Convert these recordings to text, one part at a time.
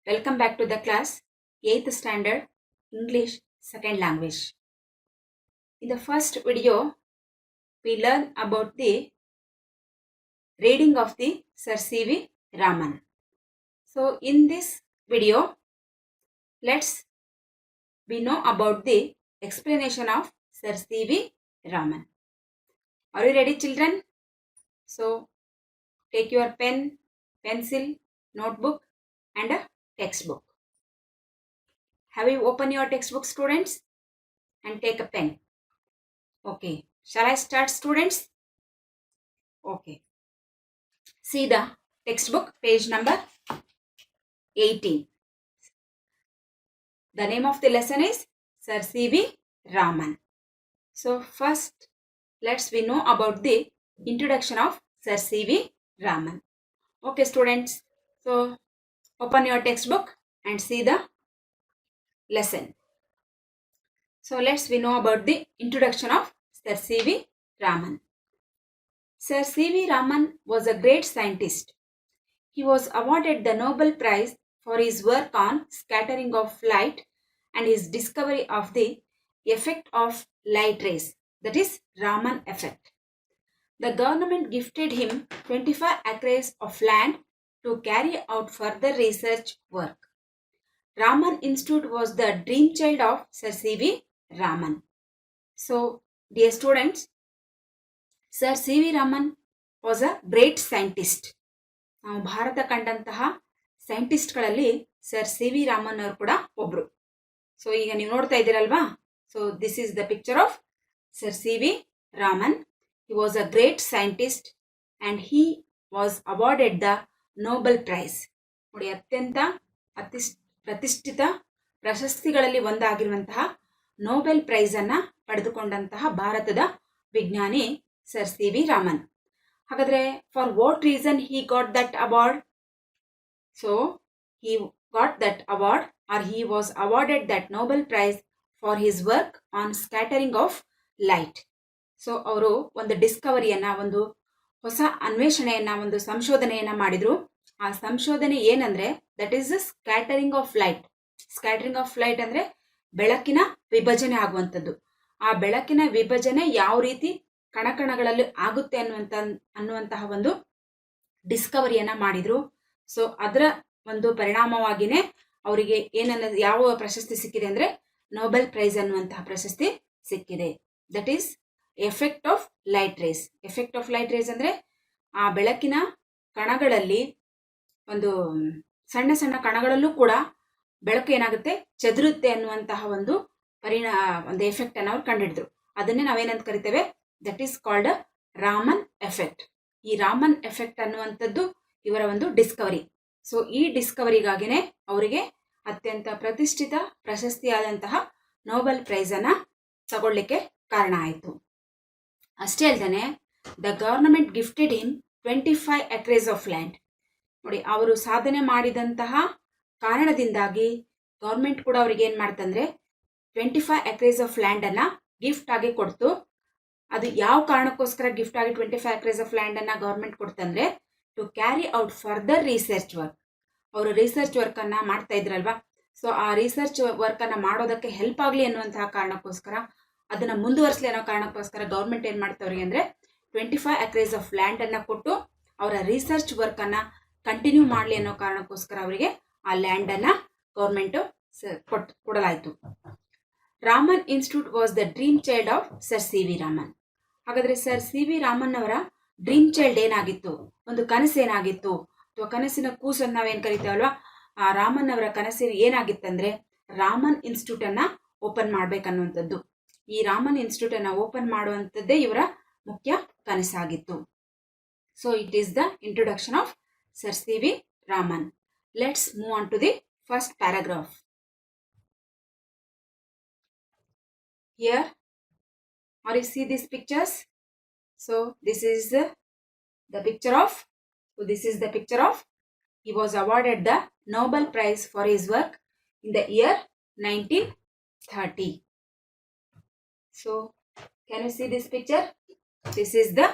Welcome back to the class 8th standard English second language. In the first video, we learn about the reading of the Sir C.V. Raman. So in this video, we know about the explanation of Sir C.V. Raman. Are you ready, children? So take your pen, pencil, notebook and a textbook. Have you opened your textbook, students? And take a pen. Okay. Shall I start, students? Okay. See the textbook, page number 18. The name of the lesson is Sir C.V. Raman. So first, we know about the introduction of Sir C.V. Raman. Okay, students. So open your textbook and see the lesson. So we know about the introduction of Sir C.V. Raman. Sir C.V. Raman was a great scientist. He was awarded the Nobel Prize for his work on scattering of light and his discovery of the effect of light rays, that is Raman effect. The government gifted him 25 acres of land to carry out further research work. Raman Institute was the dream child of Sir C.V. Raman. So, dear students, Sir C.V. Raman was a great scientist. ನಾವು ಭಾರತ ಕಂಡಂತಹ ಸೈಂಟಿಸ್ಟ್ಗಳಲ್ಲಿ Sir C V Raman ಅವರು ಕೂಡ ಒಬ್ರು. So ಈಗ ನೀವು ನೋಡ್ತಾ ಇದ್ದೀರಲ್ವಾ, so this is the picture of Sir C V Raman. He was a great scientist and he was awarded the Nobel prize. ನೋಡಿ, ಅತ್ಯಂತ ಪ್ರತಿಷ್ಠಿತ ಪ್ರಶಸ್ತಿಗಳಲ್ಲಿ ಒಂದಾಗಿರುವಂತಹ ನೋಬೆಲ್ ಪ್ರೈಸ್ ಅನ್ನ ಪಡೆದುಕೊಂಡಂತಹ ಭಾರತದ ವಿಜ್ಞಾನಿ ಸರ್ ಸಿ ವಿ ರಾಮನ್. ಹಾಗಾದ್ರೆ for what reason he got that award? So he got that award or he was awarded that Nobel prize for his work on scattering of light. So ಅವರು ಒಂದು ಡಿಸ್ಕವರಿಯನ್ನ, ಒಂದು ಹೊಸ ಅನ್ವೇಷಣೆಯನ್ನ, ಒಂದು ಸಂಶೋಧನೆಯನ್ನ ಮಾಡಿದ್ರು. ಆ ಸಂಶೋಧನೆ ಏನಂದ್ರೆ that is scattering of light. Scattering of light ಅಂದ್ರೆ ಬೆಳಕಿನ ವಿಭಜನೆ ಆಗುವಂಥದ್ದು. ಆ ಬೆಳಕಿನ ವಿಭಜನೆ ಯಾವ ರೀತಿ ಕಣಕಣಗಳಲ್ಲಿ ಆಗುತ್ತೆ ಅನ್ನುವಂತಹ ಒಂದು ಡಿಸ್ಕವರಿಯನ್ನ ಮಾಡಿದ್ರು. ಸೊ ಅದರ ಒಂದು ಪರಿಣಾಮವಾಗಿನೇ ಅವರಿಗೆ ಯಾವ ಪ್ರಶಸ್ತಿ ಸಿಕ್ಕಿದೆ ಅಂದ್ರೆ ನೋಬೆಲ್ ಪ್ರೈಸ್ ಅನ್ನುವಂತಹ ಪ್ರಶಸ್ತಿ ಸಿಕ್ಕಿದೆ. That is effect of light race. Effect of light race ಅಂದ್ರೆ ಆ ಬೆಳಕಿನ ಕಣಗಳಲ್ಲಿ ಒಂದು ಸಣ್ಣ ಸಣ್ಣ ಕಣಗಳಲ್ಲೂ ಕೂಡ ಬೆಳಕು ಏನಾಗುತ್ತೆ, ಚದುರುತ್ತೆ ಅನ್ನುವಂತಹ ಒಂದು ಎಫೆಕ್ಟ್ ಅನ್ನು ಅವ್ರು ಕಂಡಿಡಿದ್ರು. ಅದನ್ನೇ ನಾವೇನಂತ ಕರಿತೇವೆ, that is called Raman effect. ಈ ರಾಮನ್ ಎಫೆಕ್ಟ್ ಅನ್ನುವಂಥದ್ದು ಇವರ ಒಂದು ಡಿಸ್ಕವರಿ. ಸೊ ಈ ಡಿಸ್ಕವರಿಗಾಗಿನೇ ಅವರಿಗೆ ಅತ್ಯಂತ ಪ್ರತಿಷ್ಠಿತ ಪ್ರಶಸ್ತಿಯಾದಂತಹ ನೋಬೆಲ್ ಪ್ರೈಸ್ ಅನ್ನ ತಗೊಳ್ಳಿಕ್ಕೆ ಕಾರಣ ಆಯಿತು. ಅಷ್ಟೇ ಅಲ್ಲದೆ the government gifted him 25 acres of land. ನೋಡಿ, ಅವರು ಸಾಧನೆ ಮಾಡಿದಂತಹ ಕಾರಣದಿಂದಾಗಿ ಗವರ್ಮೆಂಟ್ ಕೂಡ ಅವ್ರಿಗೆ ಏನ್ ಮಾಡ್ತಂದ್ರೆ 25 acres ಆಫ್ ಲ್ಯಾಂಡ್ ಅನ್ನ ಗಿಫ್ಟ್ ಆಗಿ ಕೊಡ್ತು. ಅದು ಯಾವ ಕಾರಣಕ್ಕೋಸ್ಕರ ಗಿಫ್ಟ್ ಆಗಿ 25 acres ಆಫ್ ಲ್ಯಾಂಡ್ ಅನ್ನ ಗವರ್ಮೆಂಟ್ ಕೊಡ್ತಂದ್ರೆ to carry out further research work. ಅವರು ರಿಸರ್ಚ್ ವರ್ಕ್ ಅನ್ನ ಮಾಡ್ತಾ ಇದ್ರಲ್ವಾ, ಸೊ ಆ ರಿಸರ್ಚ್ ವರ್ಕ್ ಅನ್ನ ಮಾಡೋದಕ್ಕೆ ಹೆಲ್ಪ್ ಆಗ್ಲಿ ಅನ್ನುವಂತಹ ಕಾರಣಕ್ಕೋಸ್ಕರ, ಅದನ್ನ ಮುಂದುವರಿಸಲಿ ಅನ್ನೋ ಕಾರಣಕ್ಕೋಸ್ಕರ ಗವರ್ಮೆಂಟ್ ಏನ್ ಮಾಡ್ತವ್ರಿಗೆ ಅಂದ್ರೆ 25 acres ಆಫ್ ಲ್ಯಾಂಡ್ ಅನ್ನ ಕೊಟ್ಟು ಅವರ ರಿಸರ್ಚ್ ವರ್ಕ್ ಅನ್ನ ಕಂಟಿನ್ಯೂ ಮಾಡ್ಲಿ ಅನ್ನೋ ಕಾರಣಕ್ಕೋಸ್ಕರ ಅವರಿಗೆ ಆ ಲ್ಯಾಂಡ್ ಅನ್ನ ಗವರ್ಮೆಂಟ್ ಕೊಡಲಾಯಿತು. Raman Institute was the dream child of Sir C V Raman. ಹಾಗಾದ್ರೆ ಸರ್ ಸಿ ವಿ ರಾಮನ್ ಅವರ ಡ್ರೀಮ್ ಚೈಲ್ಡ್ ಏನಾಗಿತ್ತು, ಒಂದು ಕನಸು ಏನಾಗಿತ್ತು, ಅಥವಾ ಕನಸಿನ ಕೂಸನ್ನು ನಾವೇನ್ ಕರಿತೇವಲ್ವಾ, ಆ ರಾಮನ್ ಅವರ ಕನಸು ಏನಾಗಿತ್ತಂದ್ರೆ ರಾಮನ್ ಇನ್ಸ್ಟಿಟ್ಯೂಟ್ ಅನ್ನ ಓಪನ್ ಮಾಡ್ಬೇಕನ್ನುವಂಥದ್ದು. ಈ ರಾಮನ್ ಇನ್ಸ್ಟಿಟ್ಯೂಟ್ ಅನ್ನ ಓಪನ್ ಮಾಡುವಂಥದ್ದೇ ಇವರ ಮುಖ್ಯ ಕನಸಾಗಿತ್ತು. So it is the introduction of Sir C V Raman. Let's move on to the first paragraph. Here, or you see these pictures? So this is the picture of, he was awarded the Nobel Prize for his work in the year 1930. So can you see this picture? This is the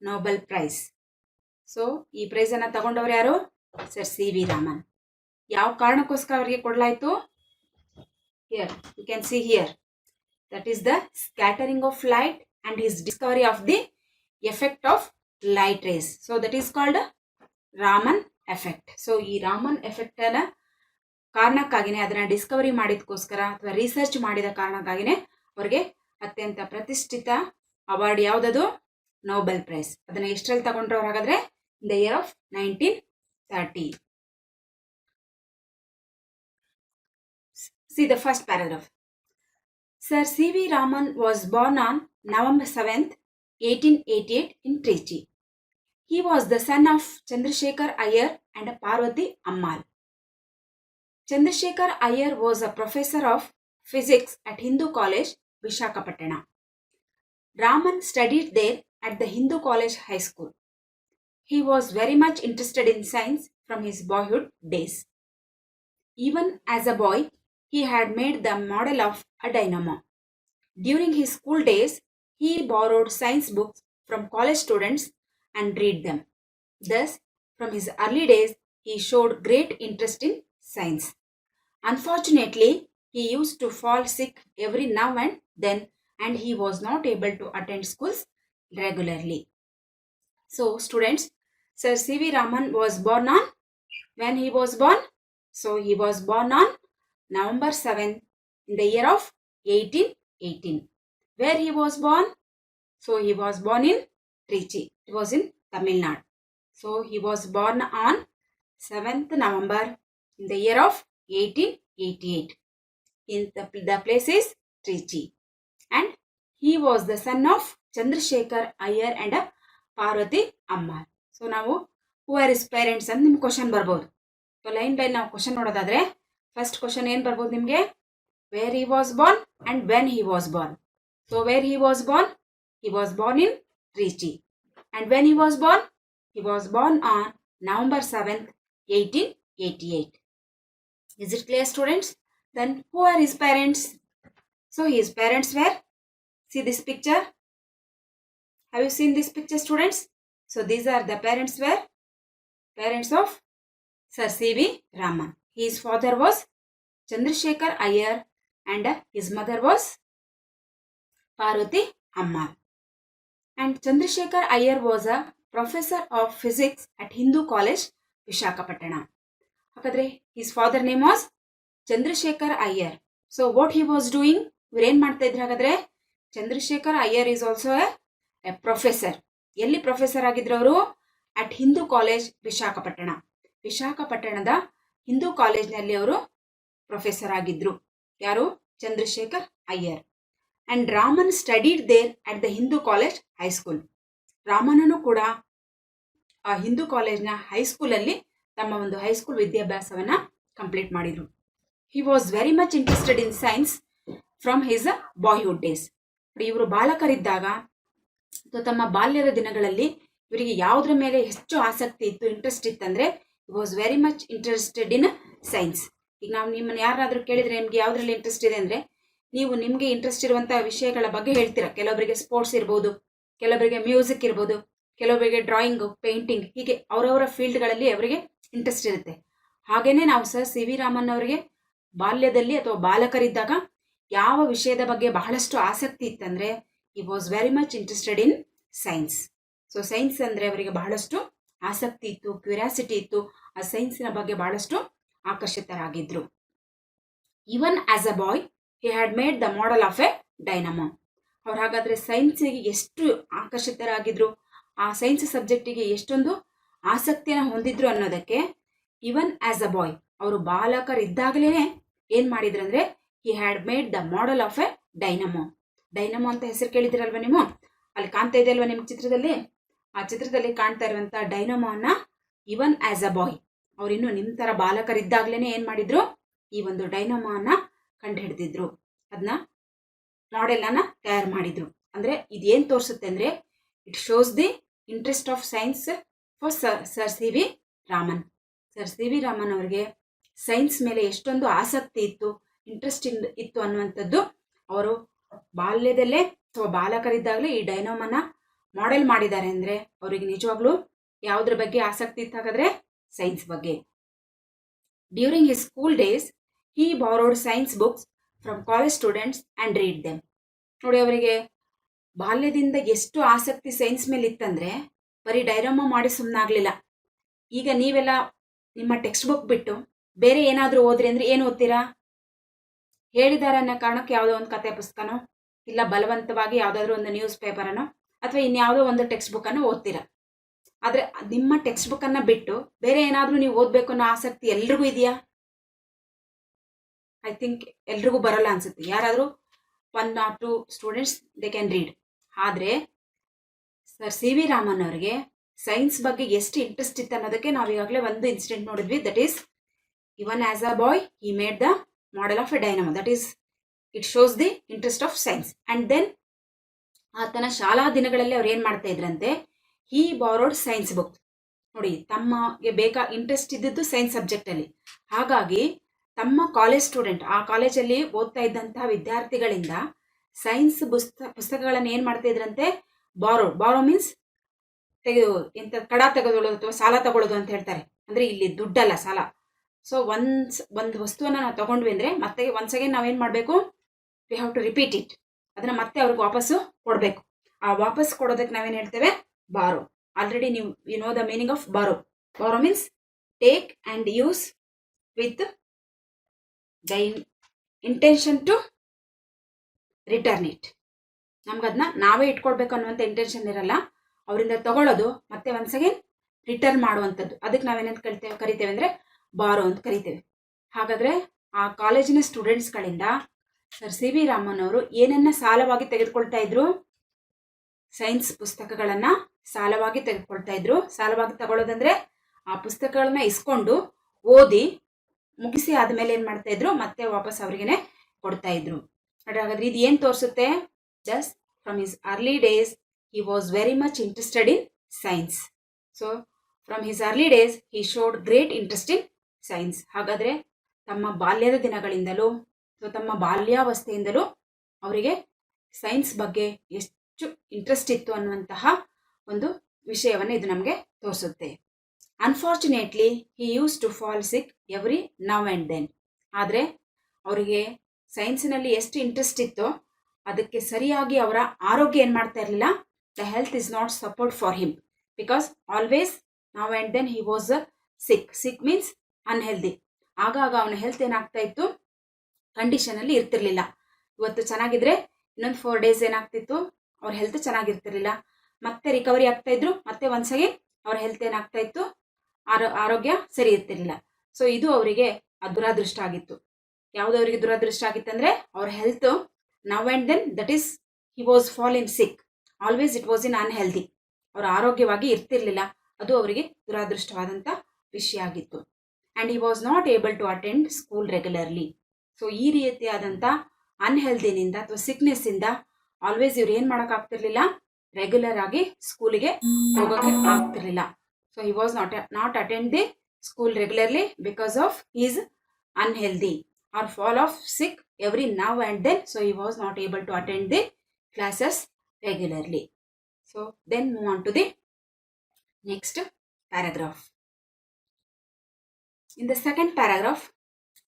Nobel Prize. So ಈ prize ಅನ್ನ ತಗೊಂಡವರು ಯಾರು? Sir C V Raman. ಯಾವ ಕಾರಣಕ್ಕೋಸ್ಕರ ಅವರಿಗೆ ಕೊಡಲಾಯಿತು? Here you can see here, that is the scattering of light and his discovery of the effect of light rays. So that is called Raman effect. So ಈ Raman effect ಅನ್ನ ಕಾರಣಕ್ಕಾಗಿನೇ, ಅದನ್ನ ಡಿಸ್ಕವರಿ ಮಾಡಿದಕ್ಕೋಸ್ಕರ ಅಥವಾ research ಮಾಡಿದ ಕಾರಣಕ್ಕಾಗಿನೇ ಅವರಿಗೆ ಅತ್ಯಂತ ಪ್ರತಿಷ್ಠಿತ ಅವಾರ್ಡ್ ಯಾವುದದು? Nobel prize. ಅದನ್ನ ಎಷ್ಟರಲ್ಲಿ ತಗೊಂಡ್ರು ಹಾಗಾದ್ರೆ? In the year of 1930. See the first paragraph. Sir C.V. Raman was born on November 7th, 1888 in Trichy. He was the son of Chandrasekhar Iyer and Parvati Ammal. Chandrasekhar Iyer was a professor of physics at Hindu College, Visakhapatnam. Raman studied there at the Hindu College High School. He was very much interested in science from his boyhood days. Even as a boy, he had made the model of a dynamo. During his school days, he borrowed science books from college students and read them. Thus, from his early days, he showed great interest in science. Unfortunately, he used to fall sick every now and then, and he was not able to attend schools regularly. So, students, Sir C.V. Raman was born on, when he was born? So, he was born on November 7th in the year of 1818. Where he was born? So he was born in Trichy. It was in Tamil Nadu. So he was born on 7th November in the year of 1888. The place is Trichy. And he was the son of Chandrasekhar Iyer and Parvati Ammal. So now, who are his parents and ನಿಮ್ಗೆ question ಬರ್ಬೋದು. So line by ನಾವು question ನೋಡೋದಾದ್ರೆ, first question ಏನು ಬರ್ಬೋದು ನಿಮಗೆ? Wear he was Born and when he was Born. So where he was Born? He was born in Trichy. And when he was born? He was born on November 7th, 1888. Is it clear, students? Then who are his parents? So his parents were, see this picture? Have you seen this picture, students? So these are the parents were parents of Sir C.V. Raman. His father was Chandrasekhar Iyer and his mother was Parvati Ammal. And Chandrasekhar Iyer was a professor of physics at Hindu College, Visakhapatnam. Hakadre his father name was Chandrasekhar Iyer. So what he was doing? ಇವರು ಏನು ಮಾಡ್ತಾ ಇದ್ರು ಹಾಗಾದ್ರೆ? Chandrashekhar Iyer is also a professor. ಎಲ್ಲಿ professor ಆಗಿದ್ರು ಅವರು? At Hindu College Visakhapatnam. ವಿಶಾಖಪಟ್ಟಣದ ಹಿಂದೂ ಕಾಲೇಜ್ನಲ್ಲಿ ಅವರು ಪ್ರೊಫೆಸರ್ ಆಗಿದ್ರು. ಯಾರು? Chandrashekhar Iyer. And Raman studied there at the Hindu College high school. ರಾಮನನು ಕೂಡ ಆ ಹಿಂದೂ ಕಾಲೇಜ್ನ ಹೈಸ್ಕೂಲಲ್ಲಿ ತಮ್ಮ ಒಂದು ಹೈಸ್ಕೂಲ್ ವಿದ್ಯಾಭ್ಯಾಸವನ್ನ ಕಂಪ್ಲೀಟ್ ಮಾಡಿದ್ರು. He was very much interested in science from his boyhood days. ಇವರು ಬಾಲಕರಿದ್ದಾಗ ಅಥವಾ ತಮ್ಮ ಬಾಲ್ಯದ ದಿನಗಳಲ್ಲಿ ಇವರಿಗೆ ಯಾವುದ್ರ ಮೇಲೆ ಹೆಚ್ಚು ಆಸಕ್ತಿ ಇತ್ತು, ಇಂಟ್ರೆಸ್ಟ್ ಇತ್ತಂದ್ರೆ ಹಿ was very much interested in science. ಈಗ ನಾವು ನಿಮ್ಮನ್ನು ಯಾರಾದರೂ ಕೇಳಿದ್ರೆ ನಿಮ್ಗೆ ಯಾವುದ್ರಲ್ಲಿ ಇಂಟ್ರೆಸ್ಟ್ ಇದೆ ಅಂದರೆ ನೀವು ನಿಮಗೆ ಇಂಟ್ರೆಸ್ಟ್ ಇರುವಂತಹ ವಿಷಯಗಳ ಬಗ್ಗೆ ಹೇಳ್ತೀರಾ. ಕೆಲವೊಬ್ಬರಿಗೆ ಸ್ಪೋರ್ಟ್ಸ್ ಇರ್ಬೋದು, ಕೆಲವೊಬ್ಬರಿಗೆ ಮ್ಯೂಸಿಕ್ ಇರ್ಬೋದು, ಕೆಲವೊಬ್ಬರಿಗೆ ಡ್ರಾಯಿಂಗ್, ಪೇಂಟಿಂಗ್, ಹೀಗೆ ಅವರವರ ಫೀಲ್ಡ್ಗಳಲ್ಲಿ ಅವರಿಗೆ ಇಂಟ್ರೆಸ್ಟ್ ಇರುತ್ತೆ. ಹಾಗೇನೆ ನಾವು ಸರ್ ಸಿ ವಿ ರಾಮನ್ ಅವರಿಗೆ ಬಾಲ್ಯದಲ್ಲಿ ಅಥವಾ ಬಾಲಕರಿದ್ದಾಗ ಯಾವ ವಿಷಯದ ಬಗ್ಗೆ ಬಹಳಷ್ಟು ಆಸಕ್ತಿ ಇತ್ತಂದ್ರೆ ಹಿ was very much interested in science. So science ಅಂದ್ರೆ ಅವರಿಗೆ ಬಹಳಷ್ಟು ಆಸಕ್ತಿ ಇತ್ತು, ಕ್ಯೂರಿಯಾಸಿಟಿ ಇತ್ತು. ಆ ಸೈನ್ಸಿನ ಬಗ್ಗೆ ಬಹಳಷ್ಟು ಆಕರ್ಷಿತರಾಗಿದ್ರು. Even as a boy he had made the model of a dynamo. ಅವ್ರು ಹಾಗಾದ್ರೆ ಸೈನ್ಸಿಗೆ ಎಷ್ಟು ಆಕರ್ಷಿತರಾಗಿದ್ರು, ಆ ಸೈನ್ಸ್ ಸಬ್ಜೆಕ್ಟಿಗೆ ಎಷ್ಟೊಂದು ಆಸಕ್ತಿಯನ್ನು ಹೊಂದಿದ್ರು ಅನ್ನೋದಕ್ಕೆ ಈವನ್ ಆಸ್ ಅ ಬಾಯ್ ಅವರು ಬಾಲಕರಿದ್ದಾಗಲೇ ಏನ್ ಮಾಡಿದ್ರು ಅಂದ್ರೆ ಹಿ had made the model of a dynamo. Dynamo ಅಂತ ಹೆಸರು ಕೇಳಿದಿರಲ್ವ ನೀವು? ಅಲ್ಲಿ ಕಾಣ್ತಾ ಇದೆ ಅಲ್ವಾ ನಿಮ್ಮ ಚಿತ್ರದಲ್ಲಿ? ಆ ಚಿತ್ರದಲ್ಲಿ ಕಾಣ್ತಾ ಇರುವಂತ ಡೈನಮೋ ಅನ್ನ ಈವನ್ ಆಸ್ ಅ ಬಾಯ್ ಅವ್ರು ಇನ್ನು ನಿಮ್ಮ ತರ ಬಾಲಕರಿದ್ದಾಗ್ಲೇನೆ ಏನ್ ಮಾಡಿದ್ರು? ಈ ಒಂದು ಡೈನಮೋ ಅನ್ನ ಕಂಡು ಹಿಡಿದಿದ್ರು, ಅದನ್ನ ಮಾಡೆಲ್ ಅನ್ನ ತಯಾರು ಮಾಡಿದ್ರು. ಅಂದ್ರೆ ಇದೇನ್ ತೋರಿಸುತ್ತೆ ಅಂದ್ರೆ it shows the interest of science for sir C V Raman. Sir C V Raman ಅವರಿಗೆ ಸೈನ್ಸ್ ಮೇಲೆ ಎಷ್ಟೊಂದು ಆಸಕ್ತಿ ಇತ್ತು, ಇಂಟ್ರೆಸ್ಟ್ ಇತ್ತು ಅನ್ನುವಂಥದ್ದು ಅವರು ಬಾಲ್ಯದಲ್ಲೇ ಅಥವಾ ಬಾಲಕರಿದ್ದಾಗಲೇ ಈ ಡೈನಮೋನ ಮಾಡೆಲ್ ಮಾಡಿದ್ದಾರೆ. ಅಂದ್ರೆ ಅವರಿಗೆ ನಿಜವಾಗ್ಲೂ ಯಾವುದ್ರ ಬಗ್ಗೆ ಆಸಕ್ತಿ ಇತ್ತು ಹಾಗಾದ್ರೆ? ಸೈನ್ಸ್ ಬಗ್ಗೆ. During his school days he borrowed science books from college students and read them. ನೋಡಿ, ಅವರಿಗೆ ಬಾಲ್ಯದಿಂದ ಎಷ್ಟು ಆಸಕ್ತಿ ಸೈನ್ಸ್ ಮೇಲೆ ಇತ್ತಂದರೆ ಬರೀ ಡೈರಮ್ಮ ಮಾಡಿ ಸುಮ್ಮನಾಗಲಿಲ್ಲ. ಈಗ ನೀವೆಲ್ಲ ನಿಮ್ಮ ಟೆಕ್ಸ್ಟ್ ಬುಕ್ ಬಿಟ್ಟು ಬೇರೆ ಏನಾದರೂ ಓದ್ರಿ ಅಂದರೆ ಏನು ಓದ್ತೀರಾ? ಹೇಳಿದ್ದಾರೆ ಅನ್ನೋ ಕಾರಣಕ್ಕೆ ಯಾವುದೋ ಒಂದು ಕತೆ ಪುಸ್ತಕನೋ ಇಲ್ಲ ಬಲವಂತವಾಗಿ ಯಾವುದಾದ್ರೂ ಒಂದು ನ್ಯೂಸ್ ಪೇಪರನೋ ಅಥವಾ ಇನ್ಯಾವುದೋ ಒಂದು ಟೆಕ್ಸ್ಟ್ ಬುಕ್ಕನ್ನು ಓದ್ತೀರಾ. ಆದರೆ ನಿಮ್ಮ ಟೆಕ್ಸ್ಟ್ ಬುಕ್ಕನ್ನು ಬಿಟ್ಟು ಬೇರೆ ಏನಾದರೂ ನೀವು ಓದಬೇಕು ಅನ್ನೋ ಆಸಕ್ತಿ ಎಲ್ರಿಗೂ ಇದೆಯಾ? ಐ ಥಿಂಕ್ ಎಲ್ರಿಗೂ ಬರೋಲ್ಲ ಅನ್ಸುತ್ತೆ. ಯಾರಾದರೂ 1 or 2 students they can read. ಆದರೆ ಸರ್ ಸಿ ವಿ ರಾಮನ್ ಅವರಿಗೆ ಸೈನ್ಸ್ ಬಗ್ಗೆ ಎಷ್ಟು ಇಂಟ್ರೆಸ್ಟ್ ಇತ್ತು ಅನ್ನೋದಕ್ಕೆ ನಾವು ಈಗಾಗಲೇ ಒಂದು ಇನ್ಸಿಡೆಂಟ್ ನೋಡಿದ್ವಿ. That is even as a boy he made the model of a dynamo. That is it shows the interest of science. And then ಆತನ ಶಾಲಾ ದಿನಗಳಲ್ಲಿ ಅವ್ರು ಏನು ಮಾಡ್ತಾ ಇದ್ರಂತೆ, ಹಿ ಬಾರೋಡ್ ಸೈನ್ಸ್ ಬುಕ್. ನೋಡಿ, ತಮಗೆ ಇಂಟ್ರೆಸ್ಟ್ ಇದ್ದಿದ್ದು ಸೈನ್ಸ್ ಸಬ್ಜೆಕ್ಟಲ್ಲಿ. ಹಾಗಾಗಿ ತಮ್ಮ ಕಾಲೇಜ್ ಸ್ಟೂಡೆಂಟ್, ಆ ಕಾಲೇಜಲ್ಲಿ ಓದ್ತಾ ಇದ್ದಂತಹ ವಿದ್ಯಾರ್ಥಿಗಳಿಂದ ಸೈನ್ಸ್ ಪುಸ್ತಕಗಳನ್ನು ಏನು ಮಾಡ್ತಾ ಇದ್ರಂತೆ, ಬಾರೋ ಮೀನ್ಸ್ ಕಡ ತೆಗೆದುಕೊಳ್ಳೋದು ಅಥವಾ ಸಾಲ ತಗೊಳ್ಳೋದು ಅಂತ ಹೇಳ್ತಾರೆ. ಅಂದರೆ ಇಲ್ಲಿ ದುಡ್ಡಲ್ಲ, ಸಾಲ. ಸೊ ಒಂದು ವಸ್ತುವನ್ನು ನಾವು ತಗೊಂಡ್ವಿ ಅಂದರೆ ಮತ್ತೆ ಒನ್ಸ್ ಅಗೇನ್ ನಾವೇನು ಮಾಡಬೇಕು, we have to repeat it. ಅದನ್ನು ಮತ್ತೆ ಅವ್ರಿಗೆ ವಾಪಸ್ಸು ಕೊಡಬೇಕು. ಆ ವಾಪಸ್ ಕೊಡೋದಕ್ಕೆ ನಾವೇನು ಹೇಳ್ತೇವೆ, ಬಾರೋ. ಆಲ್ರೆಡಿ ನೀವು you know the meaning of borrow. Borrow means take and use with the intention to return it. ನಮ್ಗದನ್ನ ನಾವೇ ಇಟ್ಕೊಳ್ಬೇಕು ಅನ್ನುವಂಥ ಇಂಟೆನ್ಷನ್ ಇರಲ್ಲ, ಅವರಿಂದ ತಗೊಳ್ಳೋದು ಮತ್ತೆ ಒನ್ಸ್ ಅಗೇನ್ ರಿಟರ್ನ್ ಮಾಡುವಂಥದ್ದು. ಅದಕ್ಕೆ ನಾವೇನಂತ ಕರಿತೇವೆ ಅಂದರೆ ಬಾರೋ ಅಂತ ಕರಿತೇವೆ. ಹಾಗಾದರೆ ಆ ಕಾಲೇಜಿನ ಸ್ಟೂಡೆಂಟ್ಸ್ಗಳಿಂದ ಸರ್ ಸಿ ವಿ ರಾಮನ್ ಅವರು ಏನನ್ನ ಸಾಲವಾಗಿ ತೆಗೆದುಕೊಳ್ತಾ ಇದ್ರು, ಸೈನ್ಸ್ ಪುಸ್ತಕಗಳನ್ನು ಸಾಲವಾಗಿ ತೆಗೆದುಕೊಳ್ತಾ ಇದ್ರು. ಸಾಲವಾಗಿ ತಗೊಳ್ಳೋದಂದ್ರೆ ಆ ಪುಸ್ತಕಗಳನ್ನ ಇಸ್ಕೊಂಡು ಓದಿ ಮುಗಿಸಿ ಆದಮೇಲೆ ಏನು ಮಾಡ್ತಾ ಇದ್ರು, ಮತ್ತೆ ವಾಪಸ್ ಅವ್ರಿಗೇನೆ ಕೊಡ್ತಾ ಇದ್ರು. ಹಾಗಾದ್ರೆ ಇದು ಏನು ತೋರಿಸುತ್ತೆ, just from his early days he was very much interested in science. So from his early days he showed great interest in science. ಹಾಗಾದರೆ ತಮ್ಮ ಬಾಲ್ಯದ ದಿನಗಳಿಂದಲೂ ಅಥವಾ ತಮ್ಮ ಬಾಲ್ಯಾವಸ್ಥೆಯಿಂದಲೂ ಅವರಿಗೆ ಸೈನ್ಸ್ ಬಗ್ಗೆ ಎಷ್ಟು ಇಂಟ್ರೆಸ್ಟ್ ಇತ್ತು ಅನ್ನುವಂತಹ ಒಂದು ವಿಷಯವನ್ನು ಇದು ನಮಗೆ ತೋರಿಸುತ್ತೆ. Unfortunately he use to fall sick every now and then. ಆದರೆ ಅವರಿಗೆ ಸೈನ್ಸಿನಲ್ಲಿ ಎಷ್ಟು ಇಂಟ್ರೆಸ್ಟ್ ಇತ್ತೋ ಅದಕ್ಕೆ ಸರಿಯಾಗಿ ಅವರ ಆರೋಗ್ಯ ಏನು ಮಾಡ್ತಾ ಇರಲಿಲ್ಲ, the health is not support for him, because always now and then he was sick means unhealthy. ಆಗಾಗ ಅವನ ಹೆಲ್ತ್ ಏನಾಗ್ತಾ ಇತ್ತು, ಕಂಡೀಷನಲ್ಲಿ ಇರ್ತಿರ್ಲಿಲ್ಲ. ಇವತ್ತು ಚೆನ್ನಾಗಿದ್ರೆ ಇನ್ನೊಂದು 4 days ಏನಾಗ್ತಿತ್ತು, ಅವ್ರ ಹೆಲ್ತ್ ಚೆನ್ನಾಗಿರ್ತಿರ್ಲಿಲ್ಲ. ಮತ್ತೆ ರಿಕವರಿ ಆಗ್ತಾ ಇದ್ರು, ಮತ್ತೆ ಒನ್ಸ್ ಅಗೇನ್ ಅವ್ರ ಹೆಲ್ತ್ ಏನಾಗ್ತಾ ಇತ್ತು, ಆರೋಗ್ಯ ಸರಿ ಇರ್ತಿರ್ಲಿಲ್ಲ. ಸೊ ಇದು ಅವರಿಗೆ ದುರಾದೃಷ್ಟ ಆಗಿತ್ತು. ಯಾವುದು ಅವರಿಗೆ ದುರಾದೃಷ್ಟ ಆಗಿತ್ತಂದ್ರೆ ಅವ್ರ health now and then, that is he was fall in sick. Always it was in unhealthy. ಅವರು ಆರೋಗ್ಯವಾಗಿ ಇರ್ತಿರ್ಲಿಲ್ಲ. ಅದು ಅವರಿಗೆ ದುರಾದೃಷ್ಟವಾದಂಥ ವಿಷಯ ಆಗಿತ್ತು. And he was not able to attend school regularly. So ಈ ರೀತಿಯಾದಂಥ ಅನ್ಹೆಲ್ದಿನಿಂದ ಅಥವಾ ಸಿಕ್ನೆಸ್ಸಿಂದ ಆಲ್ವೇಸ್ ಇವ್ರು ಏನು ಮಾಡೋಕ್ಕಾಗ್ತಿರ್ಲಿಲ್ಲ, ರೆಗ್ಯುಲರ್ ಆಗಿ ಸ್ಕೂಲಿಗೆ ಹೋಗೋಕ್ಕೆ ಆಗ್ತಿರ್ಲಿಲ್ಲ. So he was not attend the school regularly because of his unhealthy or fall of sick every now and then. So he was not able to attend the classes regularly. So then move on to the next paragraph. In the second paragraph,